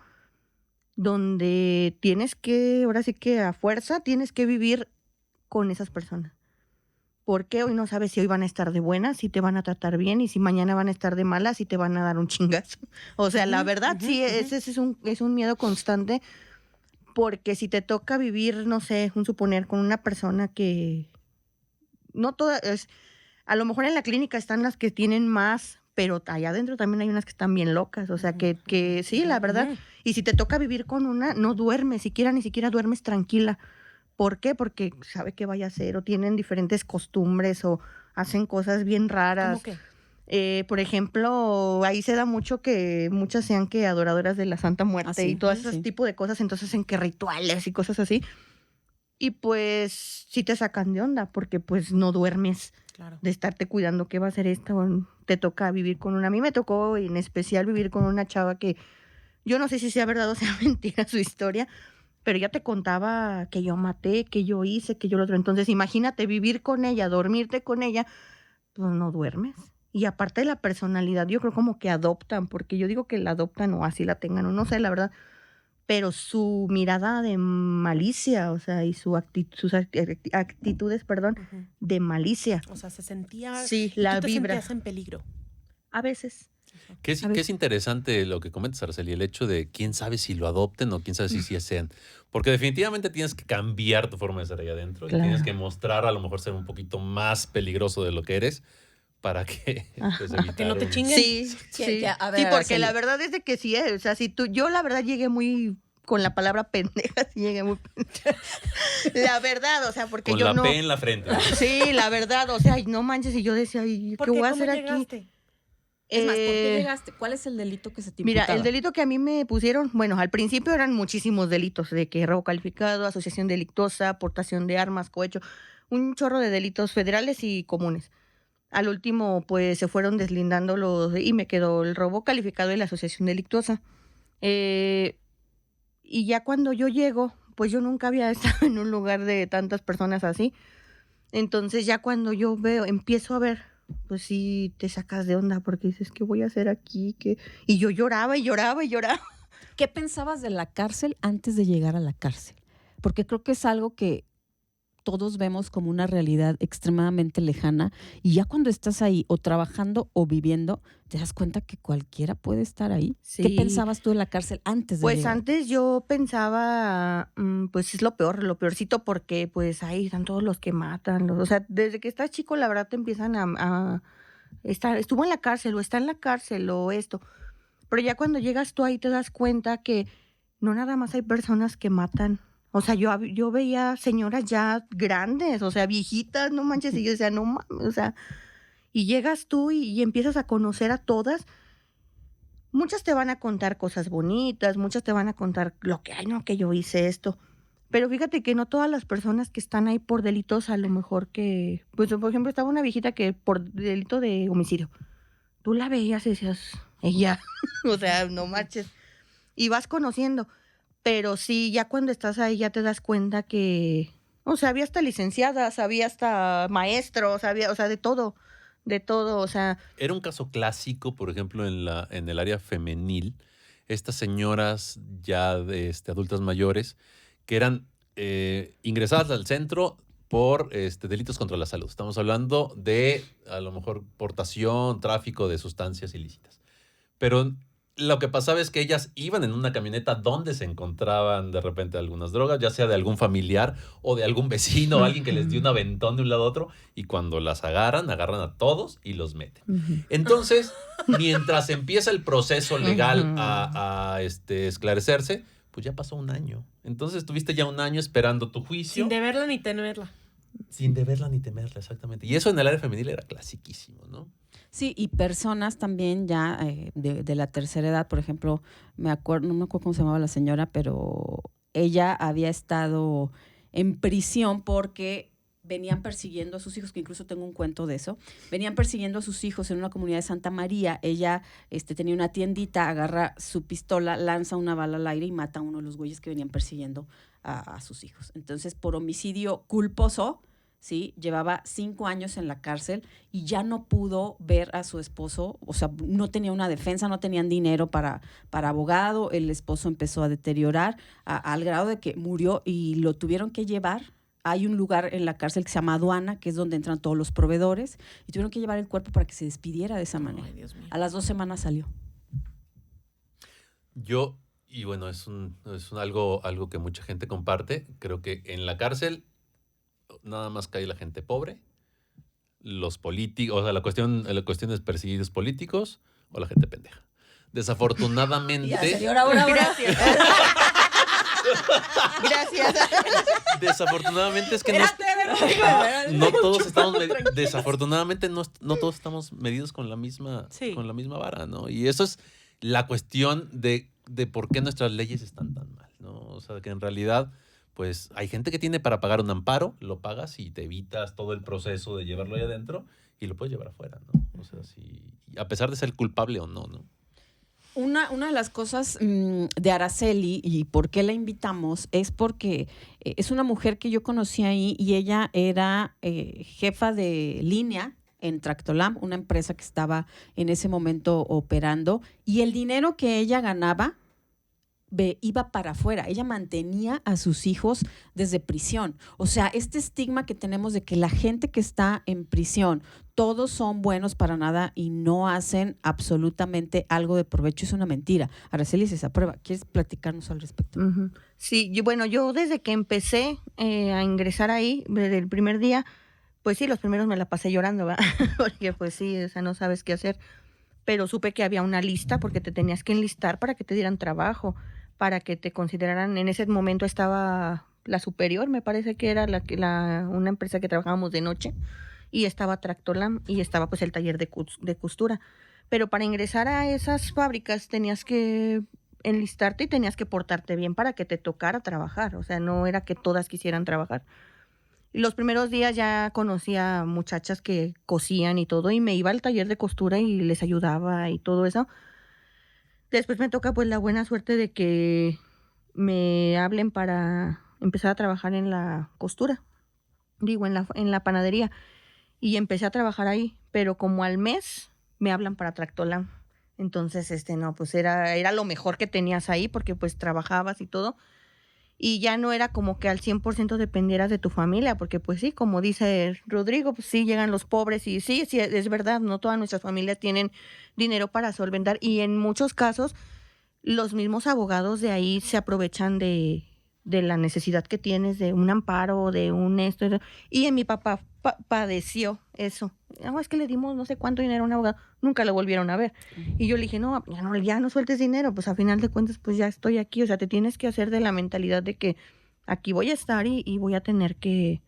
donde tienes que, ahora sí que a fuerza, tienes que vivir con esas personas. Porque hoy no sabes si hoy van a estar de buenas, si te van a tratar bien, y si mañana van a estar de malas y te van a dar un chingazo. O sea, la verdad, sí, ese es un miedo constante, porque si te toca vivir, no sé, un suponer, con una persona que no toda es, a lo mejor en la clínica están las que tienen más, pero allá adentro también hay unas que están bien locas, o sea, que sí, la verdad. Y si te toca vivir con una, no duermes, ni siquiera duermes tranquila. ¿Por qué? Porque sabe qué vaya a hacer, o tienen diferentes costumbres, o hacen cosas bien raras. ¿Cómo qué? Por ejemplo, ahí se da mucho que muchas sean que adoradoras de la Santa Muerte sí, y todas esas sí. tipo de cosas, entonces hacen que rituales y cosas así. Y pues sí te sacan de onda, porque pues no duermes Claro. de estarte cuidando qué va a hacer esta, o te toca vivir con una. A mí me tocó en especial vivir con una chava que yo no sé si sea verdad o sea mentira su historia, pero ella te contaba que yo maté, que yo hice, que yo lo otro. Entonces, imagínate vivir con ella, dormirte con ella, pues no duermes. Y aparte de la personalidad, yo creo como que adoptan, porque yo digo que la adoptan o así la tengan, o no sé, la verdad. Pero su mirada de malicia, o sea, y sus actitudes, perdón, Ujú. de malicia. O sea, se sentía... Sí, y la tú te vibra. sentías en peligro. A veces. Que A ver. es interesante lo que comentas, Araceli, el hecho de quién sabe si lo adopten o quién sabe si sí sean. Porque definitivamente tienes que cambiar tu forma de ser ahí adentro y Claro. tienes que mostrar a lo mejor ser un poquito más peligroso de lo que eres para que pues, evitar Que no te un- chinguen. Sí, Que- sí. que, a ver, Sí, porque Araceli. la verdad es de que sí, o sea, si tú, yo la verdad llegué muy, con la palabra pendeja, sí llegué muy pendeja. La verdad, o sea, porque con yo la no. P en la frente. Sí, la verdad, o sea, ay, no manches, y yo decía, ay, ¿Por ¿qué qué? voy a ¿Cómo hacer aquí? llegaste? Es más, ¿por qué Eh, llegaste? ¿Cuál es el delito que se te Mira, imputaba? el delito que a mí me pusieron, bueno, al principio eran muchísimos delitos, de que robo calificado, asociación delictuosa, aportación de armas, cohecho, un chorro de delitos federales y comunes. Al último, pues se fueron deslindando los, y me quedó el robo calificado y la asociación delictuosa. Eh, y ya cuando yo llego, pues yo nunca había estado en un lugar de tantas personas así. Entonces ya cuando yo veo, empiezo a ver, pues sí te sacas de onda porque dices, ¿qué voy a hacer aquí? Y yo lloraba y lloraba y lloraba. ¿Qué pensabas de la cárcel antes de llegar a la cárcel? Porque creo que es algo que todos vemos como una realidad extremadamente lejana y ya cuando estás ahí o trabajando o viviendo, te das cuenta que cualquiera puede estar ahí. ¿Qué Sí. pensabas tú de la cárcel antes de Pues llegar? antes yo pensaba, pues es lo peor, lo peorcito, porque pues ahí están todos los que matan. O sea, desde que estás chico, la verdad te empiezan a estar, estuvo en la cárcel o está en la cárcel o esto. Pero ya cuando llegas tú ahí te das cuenta que no nada más hay personas que matan. O sea, yo veía señoras ya grandes, o sea, viejitas, no manches, y yo decía, no mames, o sea, y llegas tú y empiezas a conocer a todas. Muchas te van a contar cosas bonitas, muchas te van a contar lo que, ay, no, que yo hice esto. Pero fíjate que no todas las personas que están ahí por delitos, a lo mejor que, pues por ejemplo, estaba una viejita que por delito de homicidio, tú la veías y decías, ella, o sea, no marches. Y vas conociendo, pero sí, ya cuando estás ahí ya te das cuenta que, o sea, había hasta licenciadas, había hasta maestros, había, o sea, de todo, o sea, Era un caso clásico, por ejemplo, en el área femenil, estas señoras ya de adultas mayores que eran ingresadas al centro por delitos contra la salud. Estamos hablando de, a lo mejor, portación, tráfico de sustancias ilícitas. Pero lo que pasaba es que ellas iban en una camioneta donde se encontraban de repente algunas drogas, ya sea de algún familiar o de algún vecino o alguien que les dio un aventón de un lado a otro, y cuando las agarran a todos y los meten. Entonces, mientras empieza el proceso legal a esclarecerse, pues ya pasó un año. Entonces estuviste ya un año esperando tu juicio. Sin deberla ni temerla. Sin deberla ni temerla, exactamente. Y eso en el área femenil era clasiquísimo, ¿no? Sí, y personas también ya de la tercera edad, por ejemplo, no me acuerdo cómo se llamaba la señora, pero ella había estado en prisión porque venían persiguiendo a sus hijos, que incluso tengo un cuento de eso, venían persiguiendo a sus hijos en una comunidad de Santa María. Ella tenía una tiendita, agarra su pistola, lanza una bala al aire y mata a uno de los güeyes que venían persiguiendo a sus hijos. Entonces, por homicidio culposo, ¿sí? Llevaba 5 años en la cárcel y ya no pudo ver a su esposo, o sea, no tenía una defensa, no tenían dinero para abogado, el esposo empezó a deteriorar al grado de que murió y lo tuvieron que llevar. Hay un lugar en la cárcel que se llama aduana, que es donde entran todos los proveedores, y tuvieron que llevar el cuerpo para que se despidiera de esa manera. Ay, Dios mío. A las 2 semanas salió. Y bueno, es algo que mucha gente comparte. Creo que en la cárcel nada más cae la gente pobre, los políticos, o sea, la cuestión es perseguidos políticos o la gente pendeja. Desafortunadamente. Ya, señora, ahora. Gracias. Gracias. Desafortunadamente es que no todos estamos desafortunadamente no todos estamos medidos con la misma vara, ¿no? Y eso es la cuestión de por qué nuestras leyes están tan mal, ¿no? O sea, que en realidad pues hay gente que tiene para pagar un amparo, lo pagas y te evitas todo el proceso de llevarlo ahí adentro y lo puedes llevar afuera, ¿no? O sea, a pesar de ser culpable o no, ¿no? Una de las cosas de Araceli y por qué la invitamos es porque es una mujer que yo conocí ahí y ella era jefa de línea en Tractolam, una empresa que estaba en ese momento operando, y el dinero que ella ganaba iba para afuera. Ella mantenía a sus hijos desde prisión. O sea, este estigma que tenemos de que la gente que está en prisión, todos son buenos para nada y no hacen absolutamente algo de provecho, es una mentira. Araceli se aprueba. ¿Quieres platicarnos al respecto? Uh-huh. Sí, yo desde que empecé a ingresar ahí, desde el primer día, pues sí, los primeros me la pasé llorando, ¿verdad? Porque pues sí, o sea, no sabes qué hacer. Pero supe que había una lista porque te tenías que enlistar para que te dieran trabajo, para que te consideraran. En ese momento estaba la Superior, me parece que era una empresa que trabajábamos de noche, y estaba Tractolam y estaba pues el taller de costura. Pero para ingresar a esas fábricas tenías que enlistarte y tenías que portarte bien para que te tocara trabajar. O sea, no era que todas quisieran trabajar. Y los primeros días ya conocía muchachas que cosían y todo, y me iba al taller de costura y les ayudaba y todo eso. Después me toca pues la buena suerte de que me hablen para empezar a trabajar en la costura, en la panadería, y empecé a trabajar ahí, pero como al mes me hablan para Tractolam. Entonces, no, pues era lo mejor que tenías ahí porque pues trabajabas y todo, y ya no era como que al 100% dependieras de tu familia, porque pues sí, como dice Rodrigo, pues sí llegan los pobres y sí, es verdad, no todas nuestras familias tienen dinero para solventar, y en muchos casos los mismos abogados de ahí se aprovechan de la necesidad que tienes de un amparo, de un esto, y en mi papá padeció eso. No, es que le dimos no sé cuánto dinero a un abogado, nunca lo volvieron a ver. Y yo le dije, no, ya no sueltes dinero, pues a final de cuentas pues ya estoy aquí, o sea, te tienes que hacer de la mentalidad de que aquí voy a estar y voy a tener que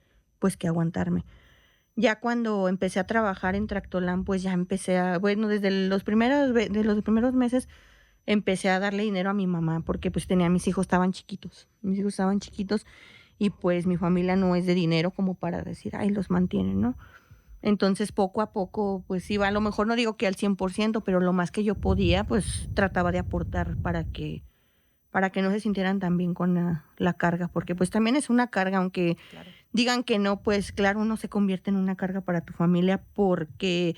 aguantarme. Ya cuando empecé a trabajar en Tractolam, pues ya empecé desde los primeros meses empecé a darle dinero a mi mamá, porque pues mis hijos estaban chiquitos, y pues mi familia no es de dinero como para decir, ay, los mantienen, ¿no? Entonces poco a poco pues iba, a lo mejor no digo que al 100%, pero lo más que yo podía pues trataba de aportar para que no se sintieran tan bien con la carga, porque pues también es una carga, aunque claro, digan que no, pues claro, uno se convierte en una carga para tu familia porque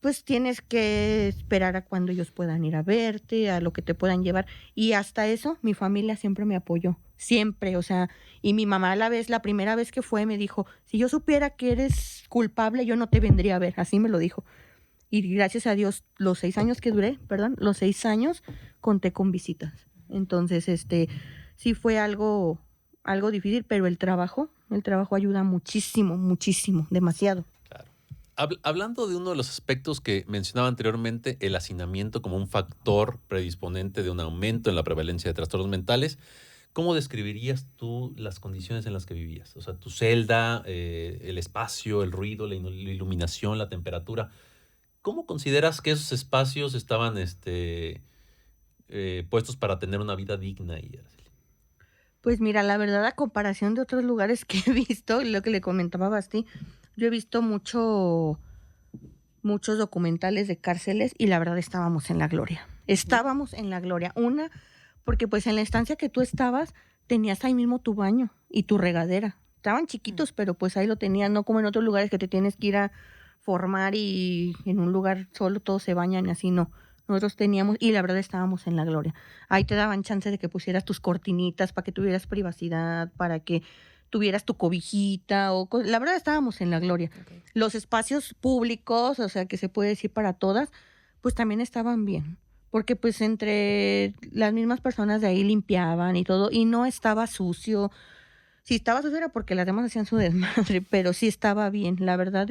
pues tienes que esperar a cuando ellos puedan ir a verte, a lo que te puedan llevar. Y hasta eso, mi familia siempre me apoyó, siempre, o sea, y mi mamá la primera vez que fue, me dijo, si yo supiera que eres culpable, yo no te vendría a ver, así me lo dijo. Y gracias a Dios, los 6 años que duré, los 6 años, conté con visitas. Entonces, sí fue algo difícil, pero el trabajo ayuda muchísimo, muchísimo, demasiado. Hablando de uno de los aspectos que mencionaba anteriormente, el hacinamiento como un factor predisponente de un aumento en la prevalencia de trastornos mentales, ¿cómo describirías tú las condiciones en las que vivías? O sea, tu celda, el espacio, el ruido, la iluminación, la temperatura. ¿Cómo consideras que esos espacios estaban puestos para tener una vida digna? Pues mira, la verdad, a comparación de otros lugares que he visto, lo que le comentaba a Basti, yo he visto muchos documentales de cárceles y la verdad estábamos en la gloria. Estábamos en la gloria. Una, porque pues en la estancia que tú estabas, tenías ahí mismo tu baño y tu regadera. Estaban chiquitos, pero pues ahí lo tenían, no como en otros lugares que te tienes que ir a formar y en un lugar solo todos se bañan y así, no. Nosotros teníamos, y la verdad estábamos en la gloria. Ahí te daban chance de que pusieras tus cortinitas para que tuvieras privacidad, para que tuvieras tu cobijita, la verdad estábamos en la gloria. Ok. Los espacios públicos, o sea, que se puede decir para todas, pues también estaban bien. Porque pues entre las mismas personas de ahí limpiaban y todo, y no estaba sucio. Si estaba sucio era porque las demás hacían su desmadre, pero sí estaba bien. La verdad,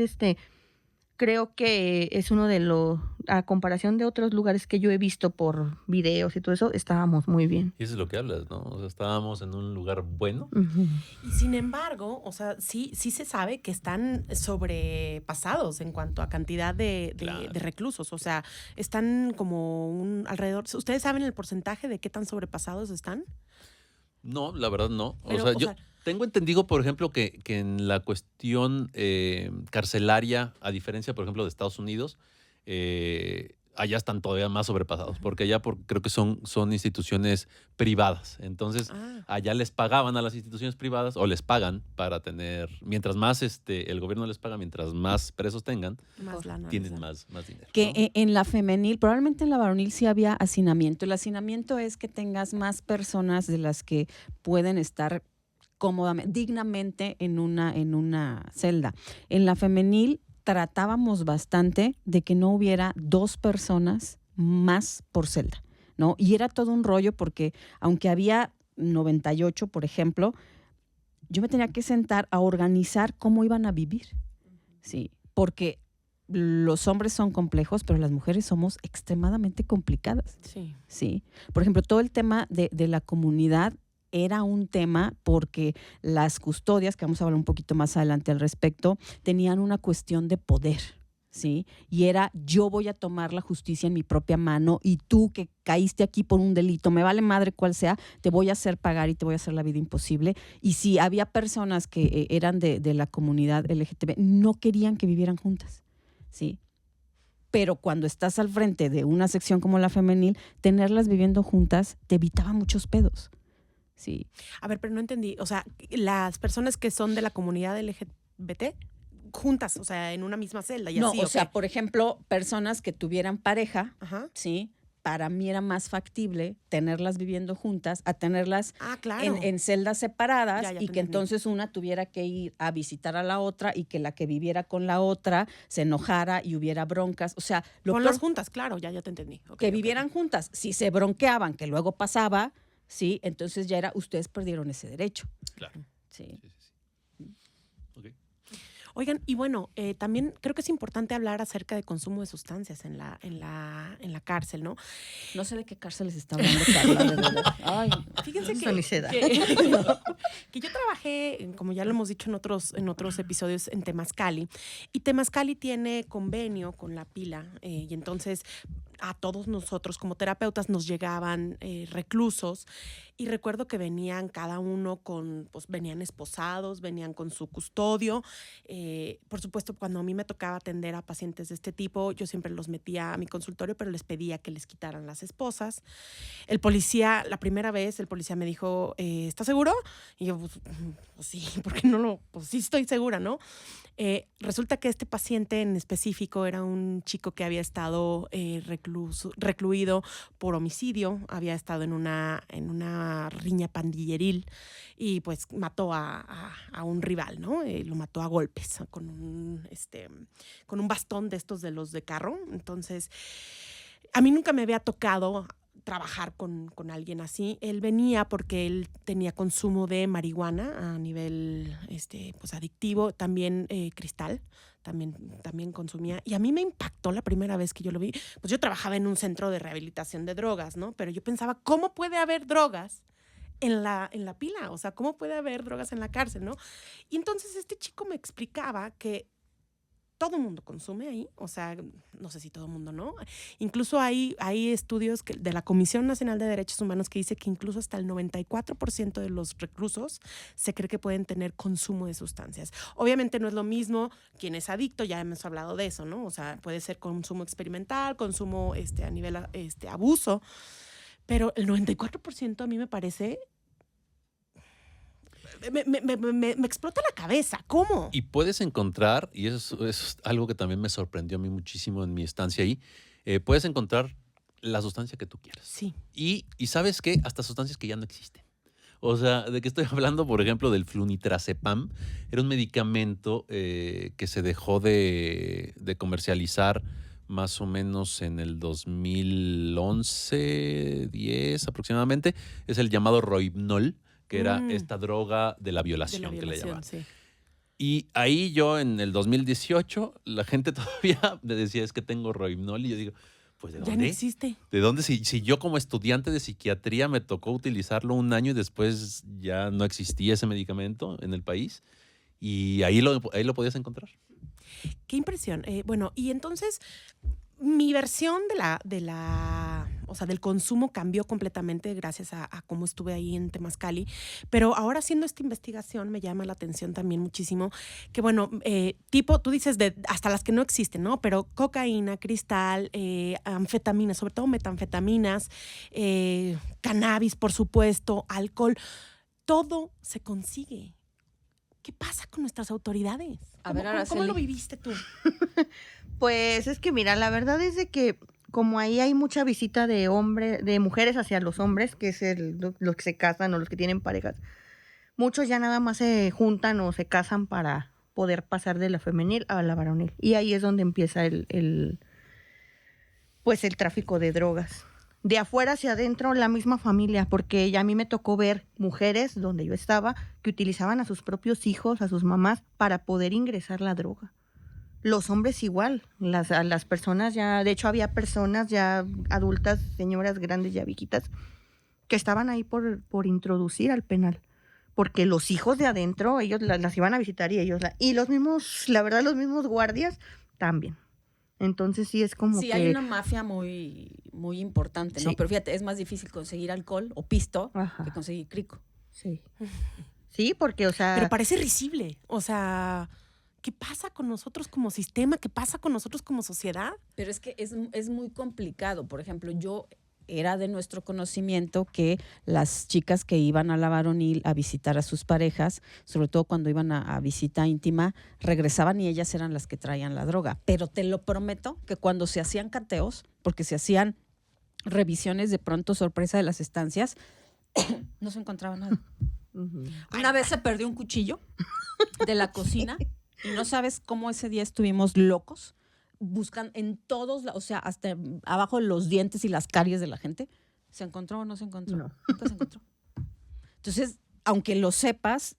creo que es uno de los, a comparación de otros lugares que yo he visto por videos y todo eso, estábamos muy bien. Y eso es lo que hablas, ¿no? O sea, estábamos en un lugar bueno. Ujú. Y sin embargo, o sea, sí se sabe que están sobrepasados en cuanto a cantidad Claro. de reclusos. O sea, están como alrededor. ¿Ustedes saben el porcentaje de qué tan sobrepasados están? No, la verdad no. Pero, o sea, o yo sea- tengo entendido, por ejemplo, que en la cuestión carcelaria, a diferencia, por ejemplo, de Estados Unidos, allá están todavía más sobrepasados, porque allá creo que son instituciones privadas. Entonces, Ah, allá les pagaban a las instituciones privadas, o les pagan para tener, mientras más el gobierno les paga, mientras más presos tengan, más lana. tienen más dinero. Que ¿no? en la femenil, probablemente en la varonil sí había hacinamiento. El hacinamiento es que tengas más personas de las que pueden estar cómodamente, dignamente en una celda. En la femenil tratábamos bastante de que no hubiera 2 personas más por celda, ¿no? Y era todo un rollo porque aunque había 98, por ejemplo, yo me tenía que sentar a organizar cómo iban a vivir, ¿sí? Porque los hombres son complejos, pero las mujeres somos extremadamente complicadas. Sí. Sí, por ejemplo, todo el tema de la comunidad era un tema porque las custodias, que vamos a hablar un poquito más adelante al respecto, tenían una cuestión de poder, ¿sí? Y era yo voy a tomar la justicia en mi propia mano y tú que caíste aquí por un delito, me vale madre cuál sea, te voy a hacer pagar y te voy a hacer la vida imposible. Y si había personas que eran de la comunidad LGTB, no querían que vivieran juntas, ¿sí? Pero cuando estás al frente de una sección como la femenil, tenerlas viviendo juntas te evitaba muchos pedos. Sí. A ver, pero no entendí. O sea, las personas que son de la comunidad LGBT juntas, o sea, en una misma celda y No, así. o ¿o sea, qué? por ejemplo, personas que tuvieran pareja, Ajá. ¿sí? Para mí era más factible tenerlas viviendo juntas a tenerlas Ah, claro. en celdas separadas Ya te y que entendí. entonces una tuviera que ir a visitar a la otra y que la que viviera con la otra se enojara y hubiera broncas. O sea, lo Ponlas peor juntas, claro, ya te entendí. Ok, que ok. vivieran juntas. Si se bronqueaban, que luego pasaba, ¿sí? Entonces ya era, ustedes perdieron ese derecho. Claro. Sí. Sí. Ok. Oigan, y bueno, también creo que es importante hablar acerca de consumo de sustancias en la cárcel, ¿no? No sé de qué cárceles está hablando Carla, de verdad. Ay, Fíjense Eso que, ni se da. que yo trabajé, como ya lo hemos dicho en otros episodios, en Temazcali. Y Temazcali tiene convenio con la pila. Y entonces a todos nosotros como terapeutas nos llegaban reclusos. Y recuerdo que venían cada uno venían esposados, venían con su custodio. Por supuesto, cuando a mí me tocaba atender a pacientes de este tipo, yo siempre los metía a mi consultorio, pero les pedía que les quitaran las esposas. El policía, la primera vez, el policía me dijo, ¿estás seguro? Y yo, pues sí, porque pues sí estoy segura, ¿no? Resulta que este paciente en específico era un chico que había estado recluido por homicidio, había estado en una riña pandilleril y pues mató a un rival, ¿no? Lo mató a golpes con un bastón de estos de los de carro. Entonces, a mí nunca me había tocado trabajar con alguien así. Él venía porque él tenía consumo de marihuana a nivel pues adictivo, también cristal, también consumía. Y a mí me impactó la primera vez que yo lo vi. Pues yo trabajaba en un centro de rehabilitación de drogas, ¿no? Pero yo pensaba, ¿cómo puede haber drogas en la pila? O sea, ¿cómo puede haber drogas en la cárcel, no? Y entonces este chico me explicaba que todo el mundo consume ahí, o sea, no sé si todo el mundo no. Incluso hay estudios de la Comisión Nacional de Derechos Humanos que dice que incluso hasta el 94% de los reclusos se cree que pueden tener consumo de sustancias. Obviamente no es lo mismo quien es adicto, ya hemos hablado de eso, ¿no? O sea, puede ser consumo experimental, consumo a nivel abuso, pero el 94% a mí me parece... Me explota la cabeza. ¿Cómo? Y puedes encontrar, y eso es algo que también me sorprendió a mí muchísimo en mi estancia ahí, puedes encontrar la sustancia que tú quieras. Sí. Y ¿sabes qué? Hasta sustancias que ya no existen. O sea, ¿de qué estoy hablando? Por ejemplo, del flunitrazepam. Era un medicamento que se dejó de comercializar más o menos en el 2011, 10 aproximadamente. Es el llamado Rohypnol, que era esta droga de la violación, que le llamaban. Sí. Y ahí yo en el 2018, la gente todavía me decía, es que tengo Rohypnol, y yo digo, pues ¿de dónde? Ya no existe. ¿De dónde? Si yo como estudiante de psiquiatría me tocó utilizarlo un año y después ya no existía ese medicamento en el país, y ahí lo podías encontrar. Qué impresión. Bueno, y entonces mi versión o sea, del consumo cambió completamente gracias a cómo estuve ahí en Temazcali. Pero ahora haciendo esta investigación me llama la atención también muchísimo que, bueno, tú dices hasta las que no existen, ¿no? Pero cocaína, cristal, anfetaminas, sobre todo metanfetaminas, cannabis, por supuesto, alcohol, todo se consigue. ¿Qué pasa con nuestras autoridades? ¿Cómo lo viviste tú? Pues es que mira, la verdad es de que como ahí hay mucha visita de mujeres hacia los hombres, que es los que se casan o los que tienen parejas, muchos ya nada más se juntan o se casan para poder pasar de la femenil a la varonil. Y ahí es donde empieza pues el tráfico de drogas. De afuera hacia adentro, la misma familia, porque ya a mí me tocó ver mujeres donde yo estaba que utilizaban a sus propios hijos, a sus mamás, para poder ingresar la droga. Los hombres igual, a las personas ya, de hecho había personas ya adultas, señoras grandes ya viejitas, que estaban ahí por introducir al penal, porque los hijos de adentro, ellos las iban a visitar y y los mismos, la verdad, los mismos guardias también. Entonces sí es como sí, que... hay una mafia muy, muy importante, ¿no? Sí. Pero fíjate, es más difícil conseguir alcohol o pisto Ajá. que conseguir crico. Sí. Sí, porque, o sea... Pero parece risible. O sea, ¿qué pasa con nosotros como sistema? ¿Qué pasa con nosotros como sociedad? Pero es que es muy complicado. Por ejemplo, era de nuestro conocimiento que las chicas que iban a la varonil a visitar a sus parejas, sobre todo cuando iban a visita íntima, regresaban y ellas eran las que traían la droga. Pero te lo prometo que cuando se hacían cateos, porque se hacían revisiones de pronto sorpresa de las estancias, no se encontraba nada. Uh-huh. Una vez se perdió un cuchillo de la cocina y no sabes cómo ese día estuvimos locos. Buscan en todos, o sea, hasta abajo de los dientes y las caries de la gente. ¿Se encontró o no se encontró? No. Nunca se encontró. Entonces, aunque lo sepas,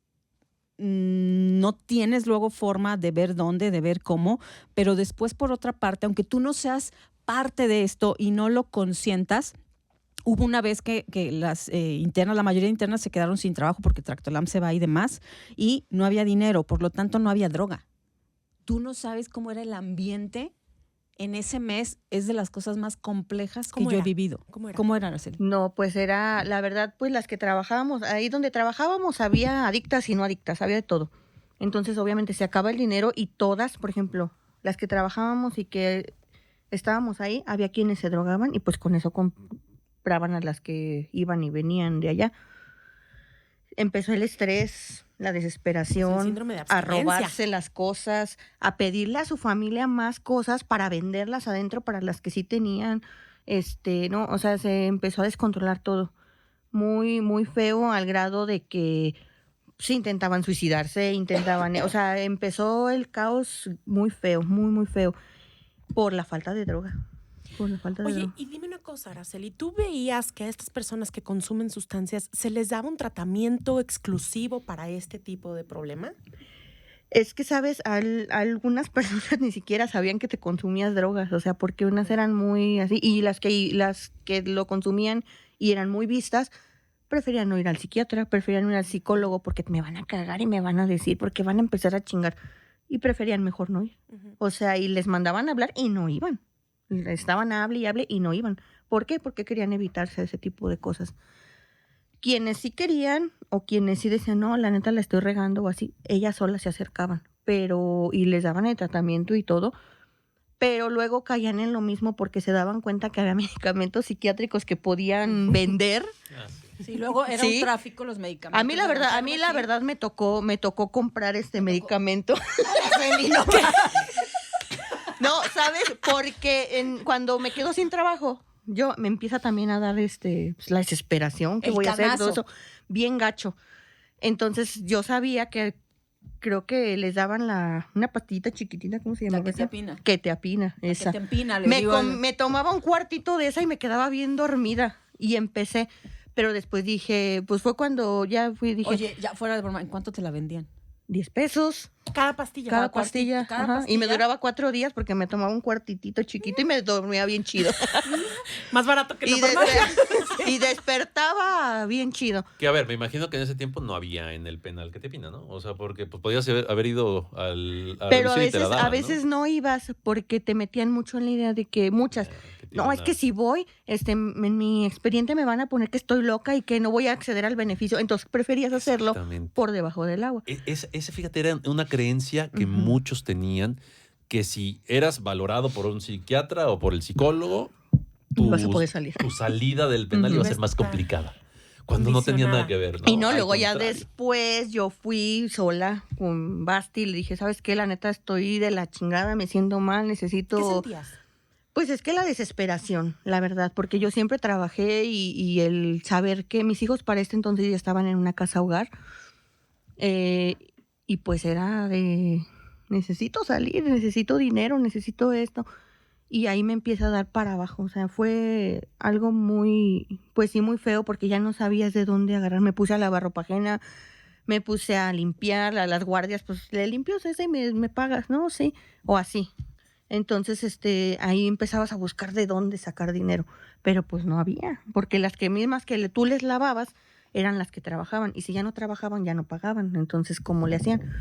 no tienes luego forma de ver dónde, de ver cómo, pero después, por otra parte, aunque tú no seas parte de esto y no lo consientas, hubo una vez que las internas, la mayoría de internas se quedaron sin trabajo porque Tractolam se va y demás, y no había dinero, por lo tanto no había droga. Tú no sabes cómo era el ambiente en ese mes. Es de las cosas más complejas que yo he vivido. ¿Cómo era, Araceli? No, pues era, la verdad, pues las que trabajábamos, ahí donde trabajábamos había adictas y no adictas, había de todo. Entonces, obviamente, se acaba el dinero y todas, por ejemplo, las que trabajábamos y que estábamos ahí, había quienes se drogaban y pues con eso compraban a las que iban y venían de allá. Empezó el estrés, la desesperación, síndrome de a abstinencia. robarse las cosas, a pedirle a su familia más cosas para venderlas adentro para las que sí tenían, no, o sea, se empezó a descontrolar todo. Muy, muy feo al grado de que sí intentaban suicidarse, o sea, empezó el caos muy feo, muy, muy feo, por la falta de droga. Oye, y dime una cosa, Araceli, ¿tú veías que a estas personas que consumen sustancias se les daba un tratamiento exclusivo para este tipo de problema? Es que, ¿sabes? Algunas personas ni siquiera sabían que te consumías drogas, o sea, porque unas eran muy así, y las que lo consumían y eran muy vistas, preferían no ir al psiquiatra, preferían ir al psicólogo porque me van a cagar y me van a decir, porque van a empezar a chingar. y preferían mejor no ir. O sea, y les mandaban a hablar y no iban. Estaban hable y hable y no iban. ¿Por qué? Porque querían evitarse ese tipo de cosas. Quienes sí querían o quienes sí decían, no, la neta la estoy regando o así, ellas solas se acercaban, y les daban el tratamiento y todo, pero luego caían en lo mismo porque se daban cuenta que había medicamentos psiquiátricos que podían vender. Sí, luego era un tráfico los medicamentos. A mí la verdad me tocó comprar medicamento. No, ¿sabes? Porque cuando me quedo sin trabajo, yo me empieza también a dar pues, la desesperación que voy a hacer, todo eso, bien gacho. Entonces yo sabía que creo que les daban una pastillita chiquitita, ¿cómo se llama? Quetiapina. Quetiapina, esa. Quetiapina, Me tomaba un cuartito de esa y me quedaba bien dormida y empecé, pero después dije, pues fue cuando ya fui, dije. Oye, ya fuera de broma, ¿en cuánto te la vendían? 10 pesos. Cada pastilla. Cada pastilla. Y me duraba 4 días porque me tomaba un cuartitito chiquito y me dormía bien chido. Más barato que la farmacia. Y despertaba bien chido. Que a ver, me imagino que en ese tiempo no había en el penal quetiapina, ¿no? O sea, porque pues, podías haber ido a pero revisión y te la daban, a veces ¿no? ibas porque te metían mucho en la idea de que muchas... No, es que si voy, en mi expediente me van a poner que estoy loca y que no voy a acceder al beneficio. Entonces preferías hacerlo por debajo del agua. Ese, fíjate, era una creencia que muchos tenían, que si eras valorado por un psiquiatra o por el psicólogo, vas a poder salir. Tu salida del penal iba a ser más complicada. Cuando no tenía nada que ver, ¿no? Y no, luego ya después yo fui sola con Basti y le dije, ¿sabes qué? La neta estoy de la chingada, me siento mal, necesito... ¿Qué sentías? Pues es que la desesperación, la verdad, porque yo siempre trabajé y el saber que mis hijos para este entonces ya estaban en una casa hogar, y pues era de, necesito salir, necesito dinero, necesito esto, y ahí me empieza a dar para abajo, o sea, fue algo muy, pues sí, muy feo, porque ya no sabías de dónde agarrar, me puse a lavar ropa ajena, me puse a limpiar, a las guardias, pues le limpias esa y me pagas, ¿no? Sí, o así. Entonces, ahí empezabas a buscar de dónde sacar dinero, pero pues no había, porque las que mismas que tú les lavabas eran las que trabajaban, y si ya no trabajaban, ya no pagaban, entonces, ¿cómo le hacían?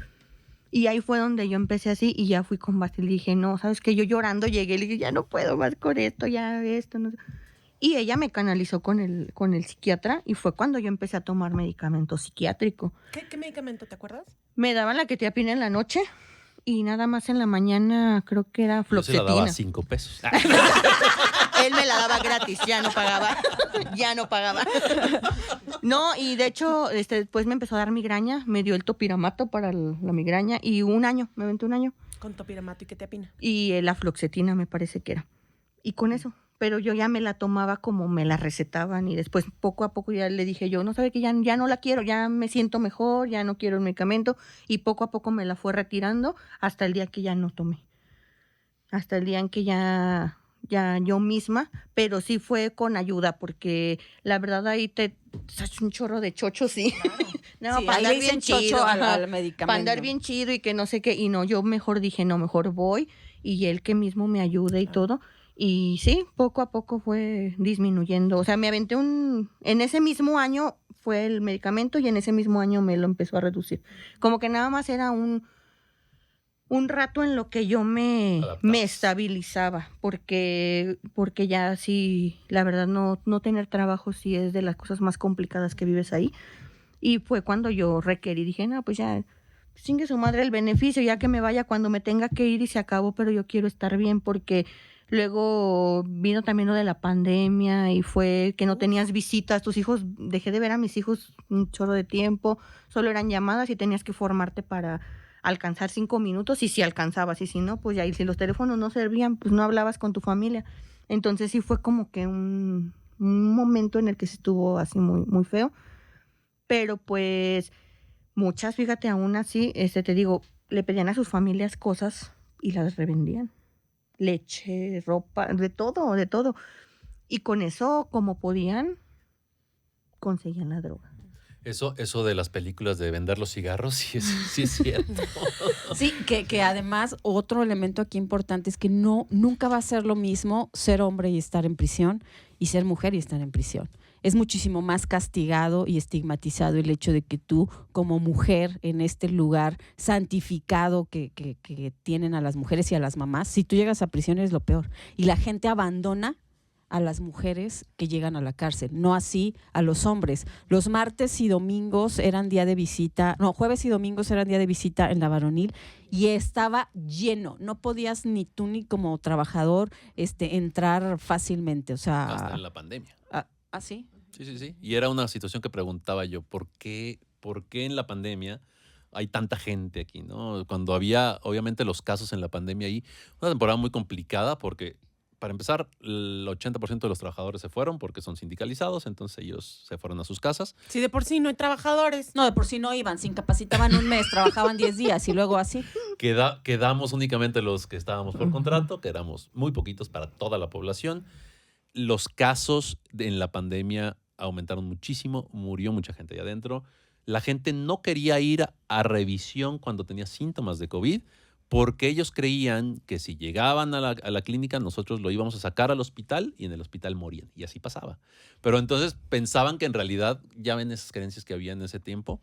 Y ahí fue donde yo empecé así, y ya fui con Basti, y dije, no, ¿sabes qué? Yo llorando llegué, y le dije, ya no puedo más con esto, ya esto, no sé. Y ella me canalizó con el psiquiatra, y fue cuando yo empecé a tomar medicamento psiquiátrico. ¿Qué medicamento, te acuerdas? Me daban la quetiapina en la noche, y nada más en la mañana creo que era fluoxetina. Yo se la daba 5 pesos. Él me la daba gratis, ya no pagaba. Ya no pagaba. No, y de hecho, después me empezó a dar migraña, me dio el topiramato para la migraña y me aventé un año. Con topiramato y quetiapina. Y la fluoxetina me parece que era. Y con eso. Pero yo ya me la tomaba como me la recetaban y después poco a poco ya le dije yo, no sabe que ya no la quiero, ya me siento mejor, ya no quiero el medicamento, y poco a poco me la fue retirando hasta el día que ya no tomé. Hasta el día en que ya yo misma, pero sí fue con ayuda, porque la verdad ahí te haces un chorro de chocho, sí. Claro. No, Sí, para andar bien chido, al medicamento. para andar bien chido y que no sé qué, y no, yo mejor dije, no, mejor voy, y él que mismo me ayude y todo. Y sí, poco a poco fue disminuyendo. O sea, me aventé en ese mismo año fue el medicamento y en ese mismo año me lo empezó a reducir. Como que nada más era un rato en lo que yo me estabilizaba, porque ya sí, la verdad no tener trabajo sí es de las cosas más complicadas que vives ahí. Y fue cuando yo requerí, dije, no, pues ya, chingue su madre el beneficio, ya que me vaya cuando me tenga que ir y se acabó, pero yo quiero estar bien porque... Luego vino también lo de la pandemia y fue que no tenías visitas. Tus hijos, dejé de ver a mis hijos un chorro de tiempo. Solo eran llamadas y tenías que formarte para alcanzar 5 minutos. Y si alcanzabas, y si no, pues ya. Y si los teléfonos no servían, pues no hablabas con tu familia. Entonces sí fue como que un momento en el que se estuvo así muy, muy feo. Pero pues muchas, fíjate, aún así, te digo, le pedían a sus familias cosas y las revendían. Leche, ropa, de todo. Y con eso, como podían, conseguían la droga. Eso de las películas de vender los cigarros, sí es cierto. Sí, que además otro elemento aquí importante es que nunca va a ser lo mismo ser hombre y estar en prisión y ser mujer y estar en prisión. es muchísimo más castigado y estigmatizado el hecho de que tú, como mujer, en este lugar santificado que tienen a las mujeres y a las mamás, si tú llegas a prisión eres lo peor. Y la gente abandona a las mujeres que llegan a la cárcel, no así a los hombres. Los martes y domingos eran día de visita, no, jueves y domingos eran día de visita en la varonil y estaba lleno. No podías ni tú ni como trabajador entrar fácilmente. O sea, Hasta en la pandemia. ¿sí? Sí. Y era una situación que preguntaba yo, ¿por qué en la pandemia hay tanta gente aquí, ¿no? Cuando había, obviamente, los casos en la pandemia ahí, una temporada muy complicada porque, para empezar, el 80% de los trabajadores se fueron porque son sindicalizados, entonces ellos se fueron a sus casas. Sí, de por sí no hay trabajadores. No, de por sí no iban, se incapacitaban un mes, trabajaban 10 días y luego así. Quedamos únicamente los que estábamos por contrato, que éramos muy poquitos para toda la población. Los casos en la pandemia aumentaron muchísimo, murió mucha gente ahí adentro. La gente no quería ir a revisión cuando tenía síntomas de COVID porque ellos creían que si llegaban a la clínica nosotros lo íbamos a sacar al hospital y en el hospital morían. Y así pasaba. Pero entonces pensaban que en realidad, ya ven esas creencias que había en ese tiempo,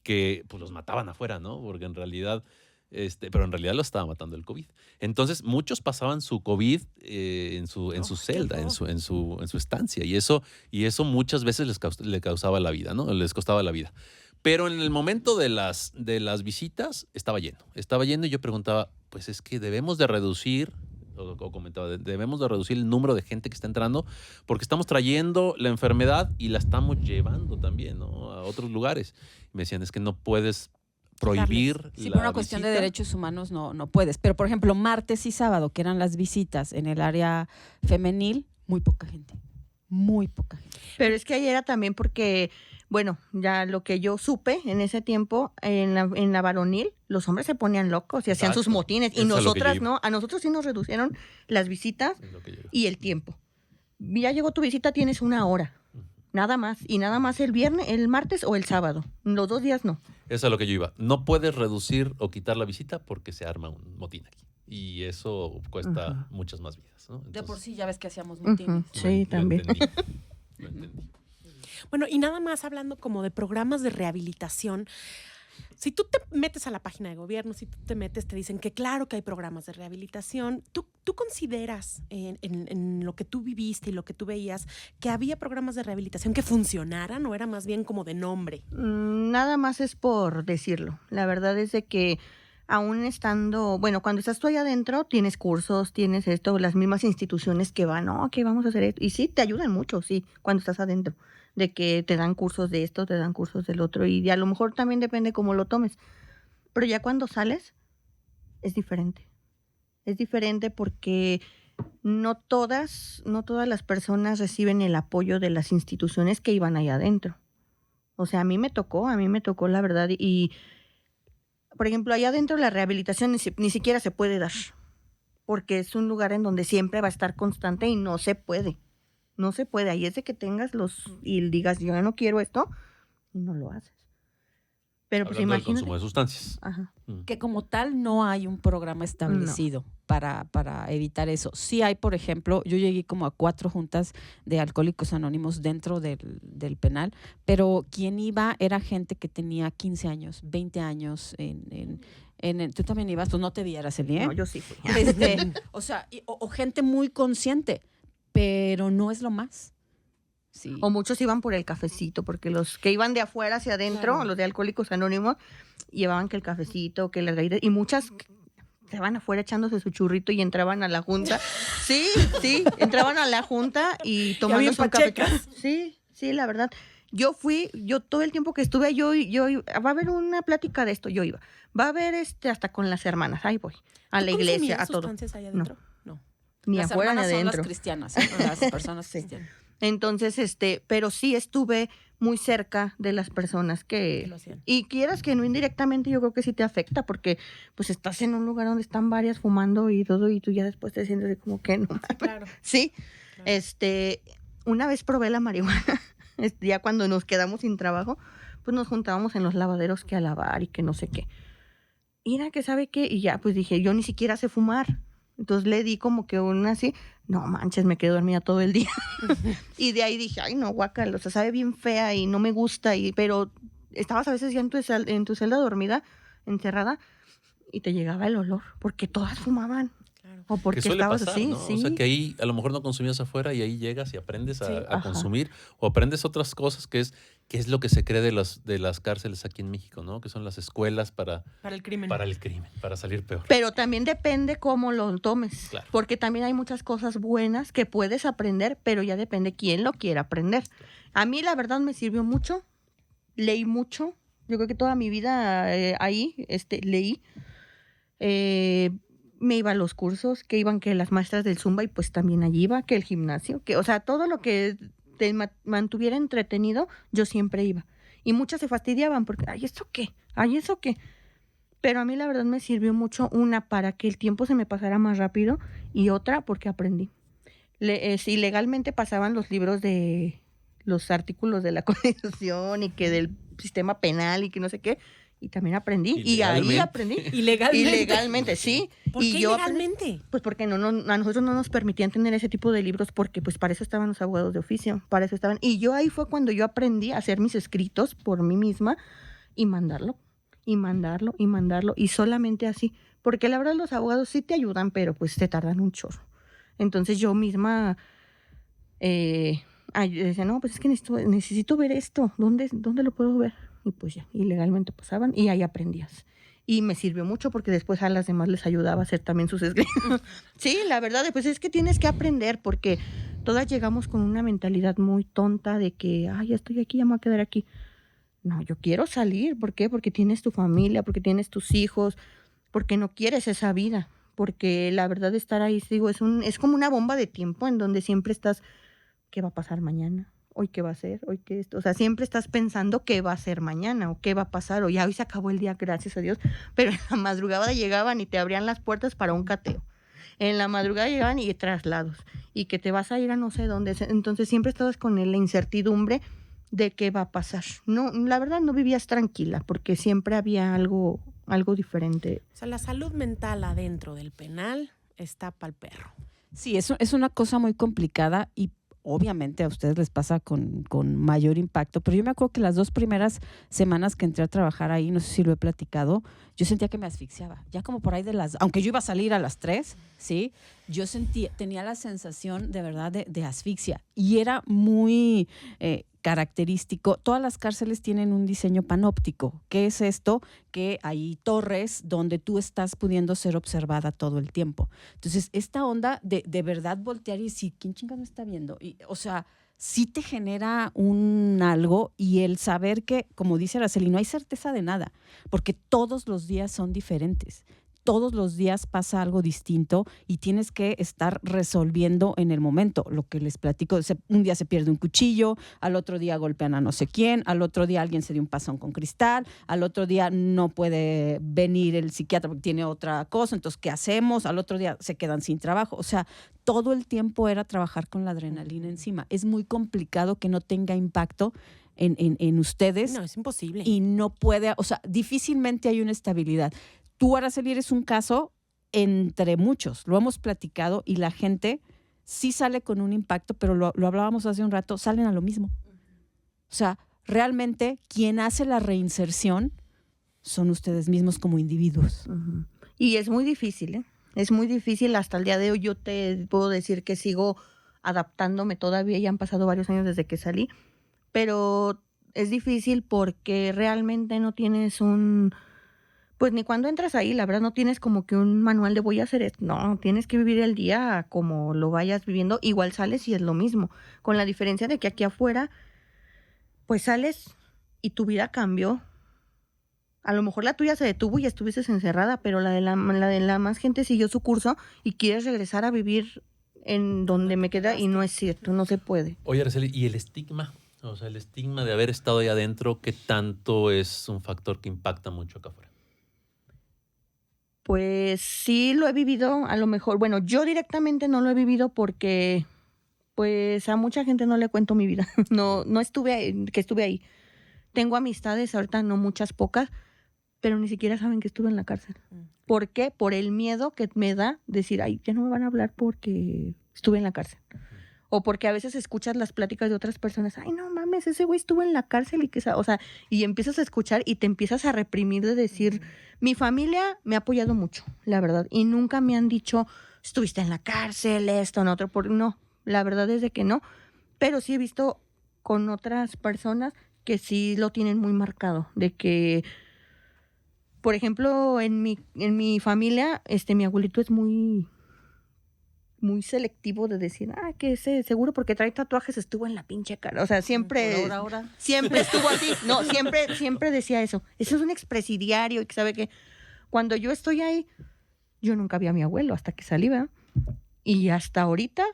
que pues los mataban afuera, ¿no? Porque en realidad... pero en realidad lo estaba matando el COVID. Entonces, muchos pasaban su COVID en su celda, en su estancia. Y eso muchas veces les causaba la vida, ¿no? Les costaba la vida. Pero en el momento de las visitas estaba lleno. Estaba lleno y yo preguntaba, pues es que debemos de reducir, o comentaba, debemos de reducir el número de gente que está entrando porque estamos trayendo la enfermedad y la estamos llevando también, ¿no? A otros lugares. Y me decían, es que no puedes prohibir sí, por una cuestión de derechos humanos no puedes. Pero, por ejemplo, martes y sábado, que eran las visitas en el área femenil, muy poca gente. Muy poca gente. Pero es que ahí era también porque, bueno, ya lo que yo supe en ese tiempo, en la varonil, los hombres se ponían locos y hacían sus motines. Y nosotras no, a nosotros sí nos reducieron las visitas y el tiempo. Ya llegó tu visita, tienes 1 hora. Nada más. Y nada más el martes o el sábado. Los 2 días no. Eso es a lo que yo iba. No puedes reducir o quitar la visita porque se arma un motín aquí. Y eso cuesta muchas más vidas, ¿no? Entonces, de por sí ya ves que hacíamos motines. Sí, también. Lo entendí. Bueno, y nada más hablando como de programas de rehabilitación, si tú te metes a la página de gobierno, si tú te metes, te dicen que claro que hay programas de rehabilitación. ¿Tú consideras en lo que tú viviste y lo que tú veías que había programas de rehabilitación que funcionaran o era más bien como de nombre? Nada más es por decirlo. La verdad es de que aún estando, bueno, cuando estás tú allá adentro, tienes cursos, tienes esto, las mismas instituciones que van, no, que vamos a hacer esto. Y sí, te ayudan mucho, sí, cuando estás adentro. De que te dan cursos de esto, te dan cursos del otro. Y a lo mejor también depende cómo lo tomes. Pero ya cuando sales, es diferente. Es diferente porque no todas las personas reciben el apoyo de las instituciones que iban allá adentro. O sea, a mí me tocó la verdad. Y, por ejemplo, allá adentro la rehabilitación ni siquiera se puede dar. Porque es un lugar en donde siempre va a estar constante y no se puede. No se puede. Ahí es de que tengas y digas, yo no quiero esto, y no lo haces. Pero pues Hablando del imagínate. consumo de sustancias. Ajá. Que como tal no hay un programa establecido para evitar eso. Sí hay, por ejemplo, yo llegué como a 4 juntas de Alcohólicos Anónimos dentro del penal, pero quien iba era gente que tenía 15 años, 20 años tú también ibas, pues no te vieras, Eli, ¿eh? No, yo sí fui. O sea, o gente muy consciente, pero no es lo más. Sí. O muchos iban por el cafecito, porque los que iban de afuera hacia adentro, Claro. los de Alcohólicos Anónimos, llevaban que el cafecito, que las galletas, y muchas se van afuera echándose su churrito y entraban a la junta. Sí, entraban a la junta y tomando bien su café. pachecas. Sí, la verdad. Yo todo el tiempo que estuve, yo va a haber una plática de esto, yo iba. Va a haber hasta con las hermanas, ahí voy, a la iglesia, a todo. ¿Sustancias allá adentro? No. Ni Las afuera ni hermanas son adentro. las cristianas, las personas Sí. cristianas. Entonces, pero sí estuve muy cerca de las personas Que que lo hacían. y quieras que no indirectamente, yo creo que sí te afecta porque pues estás en un lugar donde están varias fumando y todo y tú ya después te sientes así como que no. Claro. Sí, Claro. una vez probé la marihuana, ya cuando nos quedamos sin trabajo, pues nos juntábamos en los lavaderos que a lavar y que no sé qué. Y era que sabe qué, y ya pues dije, yo ni siquiera sé fumar. Entonces le di como que una así, no manches, me quedé dormida todo el día. Y de ahí dije, ay no, guácala, o sea, sabe bien fea y no me gusta, pero estabas a veces ya en tu celda dormida, encerrada, y te llegaba el olor, porque todas fumaban. Claro. O porque que suele estabas pasar, así, ¿no? sí. O sea, que ahí a lo mejor no consumías afuera y ahí llegas y aprendes Sí, a ajá. consumir o aprendes otras cosas que es lo que se cree de las cárceles aquí en México, ¿no? Que son las escuelas para Para el crimen. para salir peor. Pero también depende cómo lo tomes, Claro. porque también hay muchas cosas buenas que puedes aprender, pero ya depende quién lo quiera aprender. A mí la verdad me sirvió mucho, leí mucho, yo creo que toda mi vida ahí leí, me iba a los cursos, que iban que las maestras del Zumba y pues también allí iba, que el gimnasio, que o sea, todo lo que te mantuviera entretenido, yo siempre iba. Y muchas se fastidiaban porque, ay, ¿esto qué? Ay, ¿eso qué? Pero a mí la verdad me sirvió mucho, una, para que el tiempo se me pasara más rápido y otra, porque aprendí. Si legalmente pasaban los libros de los artículos de la Constitución y que del sistema penal y que no sé qué, y también aprendí. Y ahí Ilegalmente. aprendí. Ilegalmente. Ilegalmente, sí. ¿Por y qué yo ilegalmente? pues porque a nosotros no nos permitían tener ese tipo de libros porque pues para eso estaban los abogados de oficio, para eso estaban. Y yo ahí fue cuando yo aprendí a hacer mis escritos por mí misma y mandarlo, y mandarlo, y mandarlo, y solamente así. Porque la verdad los abogados sí te ayudan, pero pues te tardan un chorro. Entonces yo misma decía, no, pues es que necesito ver esto, ¿dónde lo puedo ver? Y pues ya, ilegalmente pasaban y ahí aprendías. Y me sirvió mucho porque después a las demás les ayudaba a hacer también sus escritos. Sí, la verdad, pues es que tienes que aprender porque todas llegamos con una mentalidad muy tonta de que, ay, ya estoy aquí, ya me voy a quedar aquí. No, yo quiero salir. ¿Por qué? Porque tienes tu familia, porque tienes tus hijos, porque no quieres esa vida. Porque la verdad estar ahí, digo, es como una bomba de tiempo en donde siempre estás, ¿qué va a pasar mañana? ¿Hoy qué va a ser? ¿Hoy qué esto? O sea, siempre estás pensando qué va a ser mañana o qué va a pasar o ya hoy se acabó el día, gracias a Dios. Pero en la madrugada llegaban y te abrían las puertas para un cateo. En la madrugada llegaban y traslados y que te vas a ir a no sé dónde. Entonces siempre estabas con la incertidumbre de qué va a pasar. No, la verdad no vivías tranquila porque siempre había algo diferente. O sea, la salud mental adentro del penal está pa'l perro. Sí, es una cosa muy complicada y obviamente a ustedes les pasa con mayor impacto, pero yo me acuerdo que las 2 primeras semanas que entré a trabajar ahí, no sé si lo he platicado, yo sentía que me asfixiaba, ya como por ahí aunque yo iba a salir a las 3, ¿sí? Yo tenía la sensación de verdad de asfixia y era muy característico. Todas las cárceles tienen un diseño panóptico. ¿Qué es esto? Que hay torres donde tú estás pudiendo ser observada todo el tiempo. Entonces, esta onda de verdad voltear y decir, ¿quién chingas me está viendo? O sea, sí te genera un algo y el saber que, como dice Araceli, no hay certeza de nada, porque todos los días son diferentes. Todos los días pasa algo distinto y tienes que estar resolviendo en el momento. Lo que les platico, un día se pierde un cuchillo, al otro día golpean a no sé quién, al otro día alguien se dio un pasón con cristal, al otro día no puede venir el psiquiatra porque tiene otra cosa, entonces ¿qué hacemos? Al otro día se quedan sin trabajo. O sea, todo el tiempo era trabajar con la adrenalina encima. Es muy complicado que no tenga impacto en ustedes. No, es imposible. Y no puede, o sea, difícilmente hay una estabilidad. Tú, Araceli, eres un caso entre muchos, lo hemos platicado y la gente sí sale con un impacto, pero lo hablábamos hace un rato, salen a lo mismo. O sea, realmente quien hace la reinserción son ustedes mismos como individuos. Uh-huh. Y es muy difícil, ¿eh? Es muy difícil. Hasta el día de hoy yo te puedo decir que sigo adaptándome todavía, ya han pasado varios años desde que salí, pero es difícil porque realmente no tienes pues ni cuando entras ahí, la verdad no tienes como que un manual de voy a hacer esto. No, tienes que vivir el día como lo vayas viviendo. Igual sales y es lo mismo. Con la diferencia de que aquí afuera, pues sales y tu vida cambió. A lo mejor la tuya se detuvo y estuviste encerrada, pero la de la más gente siguió su curso y quieres regresar a vivir en donde me queda y no es cierto, no se puede. Oye, Araceli, ¿y el estigma? O sea, el estigma de haber estado ahí adentro, ¿qué tanto es un factor que impacta mucho acá afuera? Pues sí lo he vivido, a lo mejor, bueno, yo directamente no lo he vivido porque pues a mucha gente no le cuento mi vida, no estuve ahí. Tengo amistades, ahorita no muchas, pocas, pero ni siquiera saben que estuve en la cárcel. ¿Por qué? Por el miedo que me da decir, ay, ya no me van a hablar porque estuve en la cárcel. O porque a veces escuchas las pláticas de otras personas, ay, no mames, ese güey estuvo en la cárcel y que, o sea, y empiezas a escuchar y te empiezas a reprimir de decir, mi familia me ha apoyado mucho, la verdad, y nunca me han dicho, estuviste en la cárcel, esto, en otro, no, la verdad es de que no, pero sí he visto con otras personas que sí lo tienen muy marcado, de que, por ejemplo, en mi familia, mi abuelito es muy selectivo de decir, que ese seguro porque trae tatuajes estuvo en la pinche cara. O sea, siempre siempre estuvo así. No, siempre decía eso. Eso es un expresidiario y que sabe que cuando yo estoy ahí, yo nunca vi a mi abuelo hasta que salí, ¿verdad? Y hasta ahorita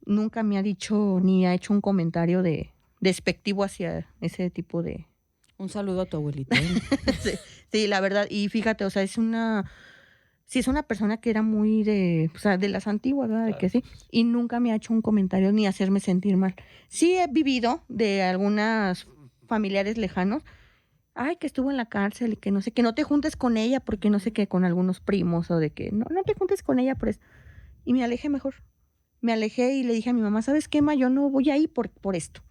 nunca me ha dicho ni ha hecho un comentario despectivo hacia ese tipo de... Un saludo a tu abuelita. Sí, la verdad. Y fíjate, o sea, es una persona que era muy de las antiguas, ¿verdad? Claro. De que sí. Y nunca me ha hecho un comentario ni hacerme sentir mal. Sí he vivido de algunas familiares lejanos, que estuvo en la cárcel y que no sé, que no te juntes con ella porque no sé qué, con algunos primos o de que no te juntes con ella por eso. Y me alejé mejor. Me alejé y le dije a mi mamá, ¿sabes qué, ma? Yo no voy ahí por esto.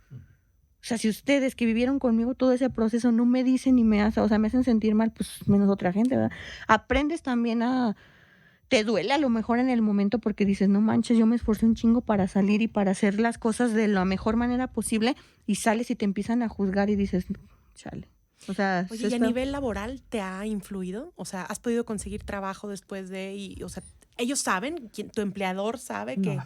O sea, si ustedes que vivieron conmigo todo ese proceso no me dicen ni me hacen, o sea, me hacen sentir mal, pues menos otra gente, ¿verdad? Aprendes también te duele a lo mejor en el momento porque dices, no manches, yo me esforcé un chingo para salir y para hacer las cosas de la mejor manera posible y sales y te empiezan a juzgar y dices, chale. O sea, oye, ¿y a nivel laboral te ha influido? O sea, ¿has podido conseguir trabajo después o sea, ellos saben, tu empleador sabe que...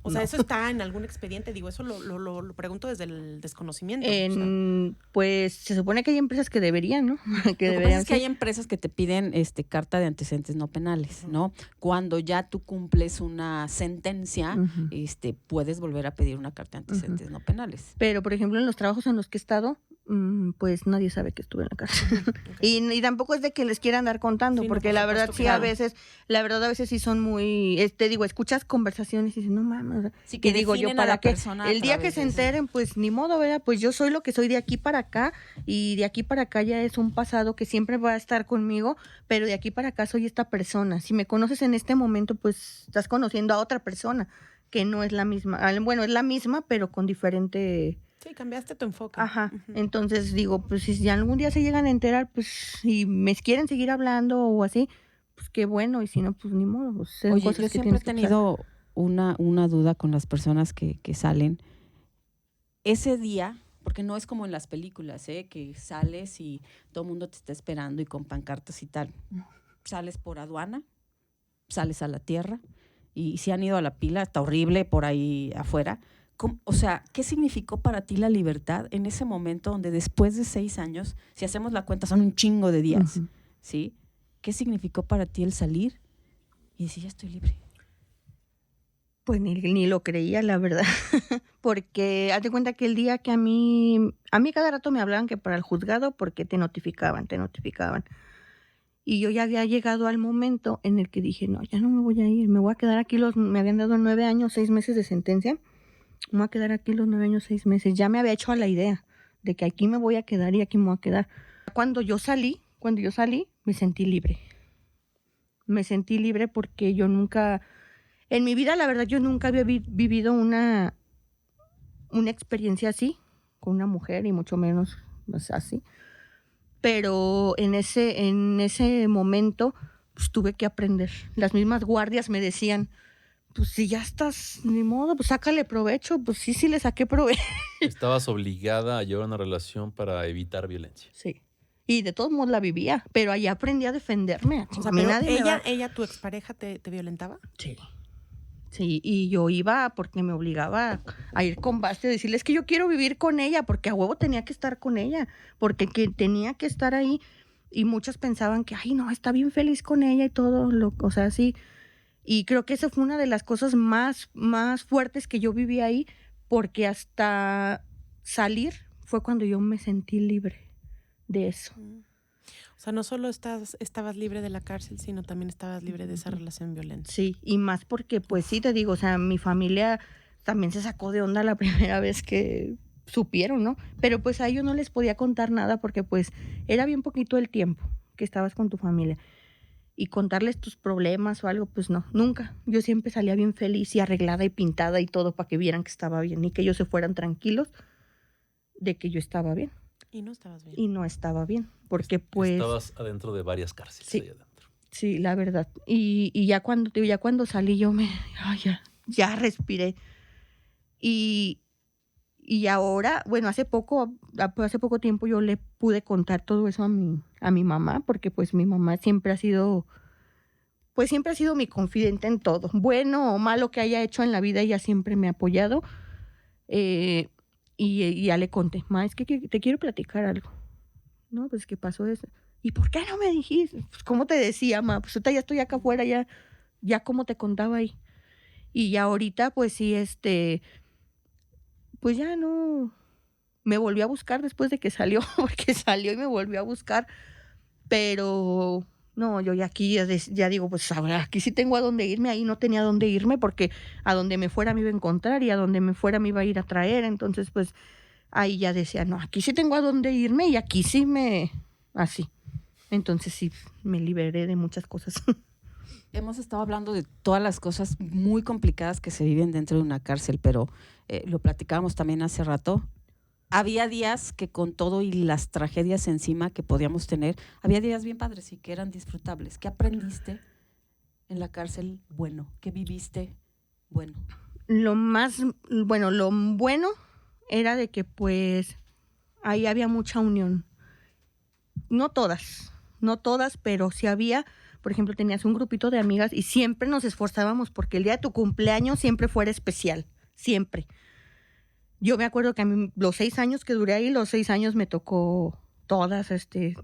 O sea, ¿eso está en algún expediente? Digo, eso lo pregunto desde el desconocimiento. Pues se supone que hay empresas que deberían, ¿no? Lo que pasa es que hay empresas que te piden carta de antecedentes no penales, ¿no? Cuando ya tú cumples una sentencia, puedes volver a pedir una carta de antecedentes no penales. Pero, por ejemplo, en los trabajos en los que he estado, pues nadie sabe que estuve en la cárcel. Y tampoco es de que les quieran dar contando, sí, porque no, la verdad sí, claro. a veces sí son muy, te digo, escuchas conversaciones y dices, no mames. Sí, que digo yo, ¿para qué? El día que se eso. enteren, pues ni modo, ¿verdad? Pues yo soy lo que soy de aquí para acá y de aquí para acá ya es un pasado que siempre va a estar conmigo, pero de aquí para acá soy esta persona. Si me conoces en este momento, pues estás conociendo a otra persona que no es la misma. Bueno, es la misma, pero con diferente... Sí, cambiaste tu enfoque. Ajá. Entonces digo, pues si ya algún día se llegan a enterar, pues si me quieren seguir hablando o así, pues qué bueno, y si no, pues ni modo. Pues, oye, cosas yo siempre he tenido una duda con las personas que salen. Ese día, porque no es como en las películas, que sales y todo el mundo te está esperando y con pancartas y tal. Sales por aduana, sales a la tierra, y si han ido a la pila, está horrible por ahí afuera. O sea, ¿qué significó para ti la libertad en ese momento donde después de 6 años, si hacemos la cuenta, son un chingo de días, ¿sí? ¿Qué significó para ti el salir y decir, ya estoy libre? Pues ni lo creía, la verdad, porque haz de cuenta que el día que a mí cada rato me hablaban que para el juzgado porque te notificaban. Y yo ya había llegado al momento en el que dije, no, ya no me voy a ir, me voy a quedar aquí, me habían dado 9 años, 6 meses de sentencia, me voy a quedar aquí los 9 años, 6 meses. Ya me había hecho a la idea de que aquí me voy a quedar y aquí me voy a quedar. Cuando yo salí, me sentí libre. Me sentí libre porque yo nunca... En mi vida, la verdad, yo nunca había vivido una experiencia así, con una mujer y mucho menos pues, así. Pero en ese momento pues, tuve que aprender. Las mismas guardias me decían, pues si ya estás, ni modo, pues sácale provecho. Pues sí le saqué provecho. Estabas obligada a llevar una relación para evitar violencia. Sí. Y de todos modos la vivía, pero allá aprendí a defenderme. O sea, pero ella, tu expareja, ¿te violentaba? Sí. Sí, y yo iba porque me obligaba a ir con Basti a decirles que yo quiero vivir con ella, porque a huevo tenía que estar con ella, porque tenía que estar ahí. Y muchos pensaban que, ay, no, está bien feliz con ella y todo, o sea, sí. Y creo que esa fue una de las cosas más fuertes que yo viví ahí, porque hasta salir fue cuando yo me sentí libre de eso. O sea, no solo estabas libre de la cárcel, sino también estabas libre de esa relación violenta. Sí, y más porque, pues sí, te digo, o sea, mi familia también se sacó de onda la primera vez que supieron, ¿no? Pero pues a ellos no les podía contar nada porque pues era bien poquito el tiempo que estabas con tu familia. Y contarles tus problemas o algo, pues no, nunca. Yo siempre salía bien feliz y arreglada y pintada y todo para que vieran que estaba bien y que ellos se fueran tranquilos de que yo estaba bien. Y no estabas bien. Y no estaba bien, porque pues... Estabas adentro de varias cárceles. Sí. Ahí adentro. Sí, la verdad. Y ya cuando salí yo ya respiré. Y ahora, bueno, hace poco tiempo yo le pude contar todo eso a mi mamá, porque pues mi mamá siempre ha sido mi confidente en todo. Bueno o malo que haya hecho en la vida, ella siempre me ha apoyado. Y ya le conté, ma, es que te quiero platicar algo. No, pues ¿qué pasó eso? ¿Y por qué no me dijiste? Pues ¿cómo te decía, ma? Pues ahorita ya estoy acá afuera, ya como te contaba ahí. Y ya ahorita, pues sí, pues ya no, me volvió a buscar después de que salió, porque salió y me volvió a buscar, pero no, yo ya aquí ya digo, pues ahora aquí sí tengo a dónde irme, ahí no tenía a dónde irme, porque a donde me fuera me iba a encontrar y a donde me fuera me iba a ir a traer, entonces pues ahí ya decía, no, aquí sí tengo a dónde irme y aquí sí así, entonces sí, me liberé de muchas cosas. Hemos estado hablando de todas las cosas muy complicadas que se viven dentro de una cárcel, pero lo platicábamos también hace rato. Había días que con todo y las tragedias encima que podíamos tener, había días bien padres y que eran disfrutables. ¿Qué aprendiste en la cárcel bueno? ¿Qué viviste bueno? Lo bueno era de que pues ahí había mucha unión. No todas, pero sí había. Por ejemplo, tenías un grupito de amigas y siempre nos esforzábamos porque el día de tu cumpleaños siempre fuera especial, siempre. Yo me acuerdo que a mí, los 6 años que duré ahí, los 6 años me tocó todas,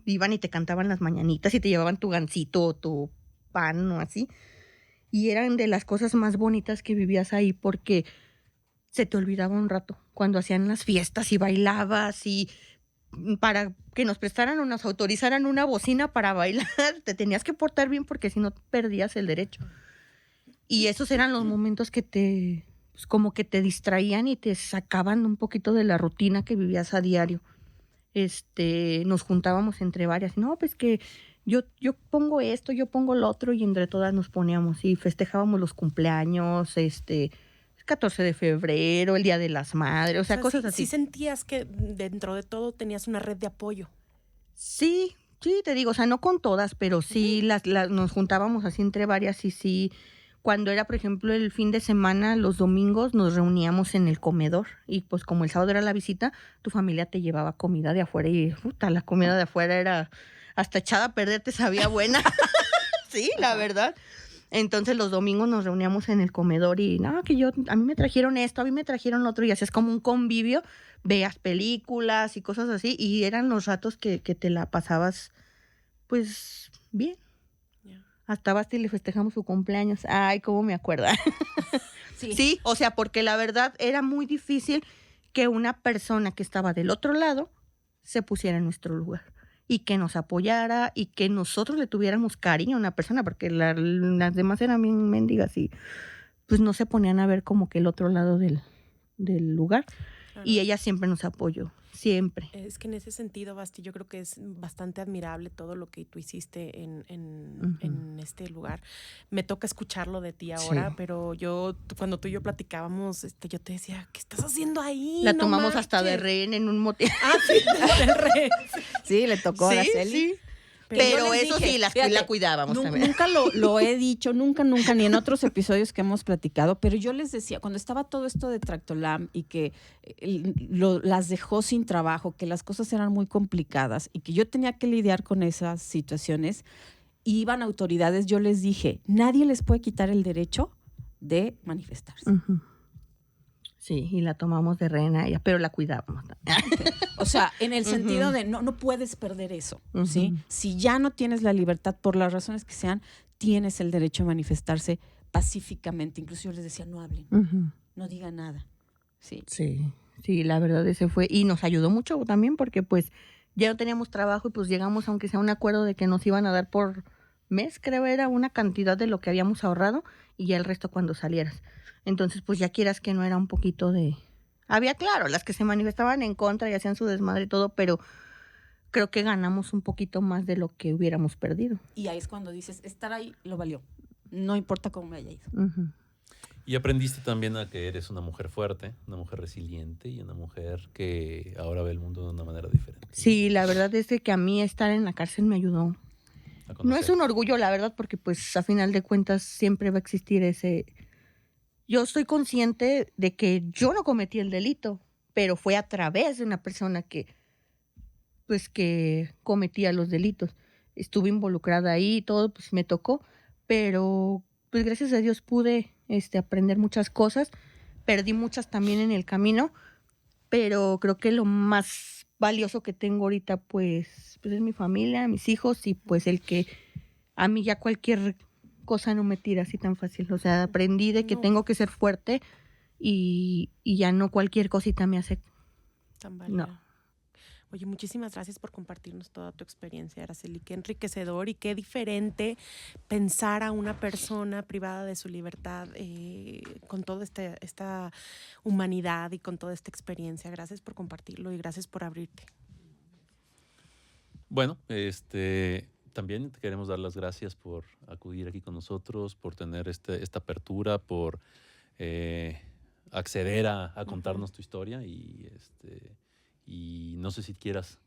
iban y te cantaban las mañanitas y te llevaban tu gansito o tu pan o así. Y eran de las cosas más bonitas que vivías ahí porque se te olvidaba un rato cuando hacían las fiestas y bailabas y para que nos prestaran o nos autorizaran una bocina para bailar, te tenías que portar bien porque si no perdías el derecho. Y esos eran los momentos que pues como que te distraían y te sacaban un poquito de la rutina que vivías a diario. Nos juntábamos entre varias, no, pues que yo pongo esto, yo pongo lo otro y entre todas nos poníamos y festejábamos los cumpleaños, 14 de febrero, el Día de las Madres, o sea cosas así. Sí sentías que dentro de todo tenías una red de apoyo. Sí, te digo, o sea, no con todas, pero sí nos juntábamos así entre varias y sí, cuando era, por ejemplo, el fin de semana, los domingos nos reuníamos en el comedor y pues como el sábado era la visita, tu familia te llevaba comida de afuera y la comida de afuera era hasta echada a perder, te sabía buena. Sí, la verdad. Entonces los domingos nos reuníamos en el comedor y no, que a mí me trajeron esto, a mí me trajeron lo otro y hacías como un convivio, veas películas y cosas así y eran los ratos que te la pasabas pues bien. Yeah. Hasta Basti le festejamos su cumpleaños. Ay, cómo me acuerda. Sí, o sea, porque la verdad era muy difícil que una persona que estaba del otro lado se pusiera en nuestro lugar. Y que nos apoyara y que nosotros le tuviéramos cariño a una persona, porque las demás eran bien mendigas y pues no se ponían a ver como que el otro lado del lugar. Claro. Y ella siempre nos apoyó, siempre. Es que en ese sentido, Basti, yo creo que es bastante admirable todo lo que tú hiciste en este lugar. Me toca escucharlo de ti ahora, sí. Pero cuando tú y yo platicábamos, yo te decía, ¿qué estás haciendo ahí? La tomamos hasta de rehén en un motel. Ah, sí, de rehén. Sí, le tocó a Araceli. Sí. Pero eso dije, sí, la cuidábamos también. Nunca lo he dicho, nunca, ni en otros episodios que hemos platicado, pero yo les decía, cuando estaba todo esto de Tractolam y que las dejó sin trabajo, que las cosas eran muy complicadas y que yo tenía que lidiar con esas situaciones, iban autoridades, yo les dije, nadie les puede quitar el derecho de manifestarse. Uh-huh. Sí, y la tomamos de rehén a ella, pero la cuidábamos. O sea, en el sentido de no puedes perder eso, ¿sí? Si ya no tienes la libertad, por las razones que sean, tienes el derecho a manifestarse pacíficamente. Incluso yo les decía, no hablen, no digan nada. Sí, la verdad ese fue. Y nos ayudó mucho también porque pues ya no teníamos trabajo y pues llegamos, aunque sea un acuerdo de que nos iban a dar por mes, creo era una cantidad de lo que habíamos ahorrado y ya el resto cuando salieras. Entonces, pues ya quieras que no era un poquito de... Había, claro, las que se manifestaban en contra y hacían su desmadre y todo, pero creo que ganamos un poquito más de lo que hubiéramos perdido. Y ahí es cuando dices, estar ahí lo valió. No importa cómo me haya ido. Ujú. Y aprendiste también a que eres una mujer fuerte, una mujer resiliente y una mujer que ahora ve el mundo de una manera diferente. Sí, la verdad es de que a mí estar en la cárcel me ayudó. A No conocer. es un orgullo, la verdad, porque pues a final de cuentas siempre va a existir ese... Yo estoy consciente de que yo no cometí el delito, pero fue a través de una persona que cometía los delitos. Estuve involucrada ahí y todo, pues me tocó, pero pues gracias a Dios pude aprender muchas cosas. Perdí muchas también en el camino, pero creo que lo más valioso que tengo ahorita pues es mi familia, mis hijos y pues el que a mí ya cualquier cosa no me tira así tan fácil. O sea, aprendí de que No. tengo que ser fuerte y ya no cualquier cosita me hace. Tan válida. Oye, muchísimas gracias por compartirnos toda tu experiencia, Araceli. Qué enriquecedor y qué diferente pensar a una persona privada de su libertad con toda esta humanidad y con toda esta experiencia. Gracias por compartirlo y gracias por abrirte. Bueno, también te queremos dar las gracias por acudir aquí con nosotros, por tener esta apertura, por acceder a contarnos tu historia y no sé si quieras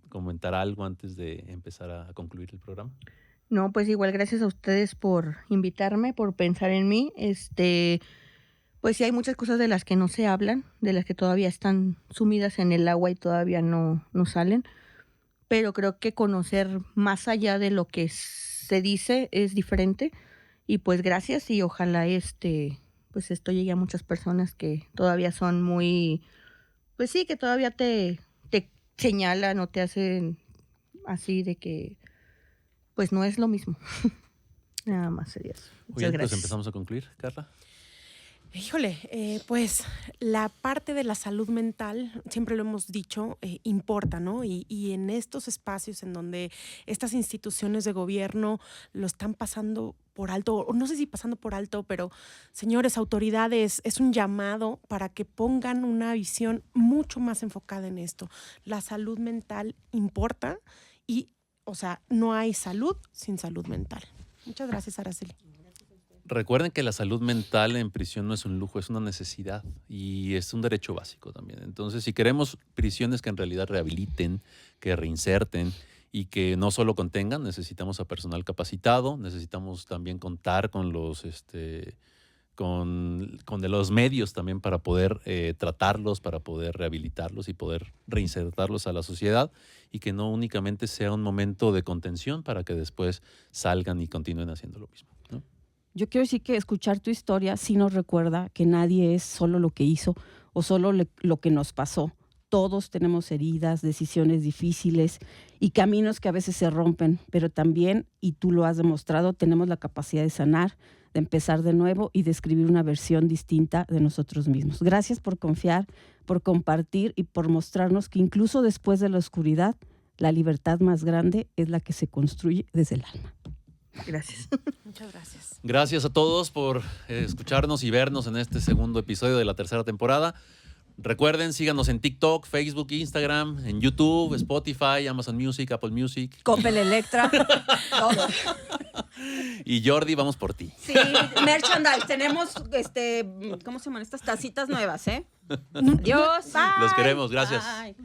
comentar algo antes de empezar a concluir el programa. No, pues igual gracias a ustedes por invitarme, por pensar en mí. Pues sí hay muchas cosas de las que no se hablan, de las que todavía están sumidas en el agua y todavía no salen. Pero creo que conocer más allá de lo que se dice es diferente. Y pues gracias y ojalá pues esto llegue a muchas personas que todavía son muy, pues sí, que todavía te señalan o te hacen así de que pues no es lo mismo. Nada más sería eso. Muy Muchas bien, gracias. pues empezamos a concluir, Carla. Híjole, pues la parte de la salud mental, siempre lo hemos dicho, importa, ¿no? Y en estos espacios en donde estas instituciones de gobierno lo están pasando por alto, o no sé si pasando por alto, pero señores, autoridades, es un llamado para que pongan una visión mucho más enfocada en esto. La salud mental importa y, o sea, no hay salud sin salud mental. Muchas gracias, Araceli. Recuerden que la salud mental en prisión no es un lujo, es una necesidad y es un derecho básico también. Entonces, si queremos prisiones que en realidad rehabiliten, que reinserten y que no solo contengan, necesitamos a personal capacitado, necesitamos también contar con los de los medios también para poder tratarlos, para poder rehabilitarlos y poder reinsertarlos a la sociedad y que no únicamente sea un momento de contención para que después salgan y continúen haciendo lo mismo, ¿no? Yo quiero decir que escuchar tu historia sí nos recuerda que nadie es solo lo que hizo o solo lo que nos pasó. Todos tenemos heridas, decisiones difíciles y caminos que a veces se rompen, pero también, y tú lo has demostrado, tenemos la capacidad de sanar, de empezar de nuevo y de escribir una versión distinta de nosotros mismos. Gracias por confiar, por compartir y por mostrarnos que incluso después de la oscuridad, la libertad más grande es la que se construye desde el alma. Gracias. Muchas gracias. Gracias a todos por escucharnos y vernos en este segundo episodio de la tercera temporada. Recuerden, síganos en TikTok, Facebook, Instagram, en YouTube, Spotify, Amazon Music, Apple Music. Coppel, Electra, todo. Y Jordi, vamos por ti. Sí, merchandise. Tenemos, ¿cómo se llaman? Estas tacitas nuevas, ¿eh? Adiós. Los queremos, gracias. Bye.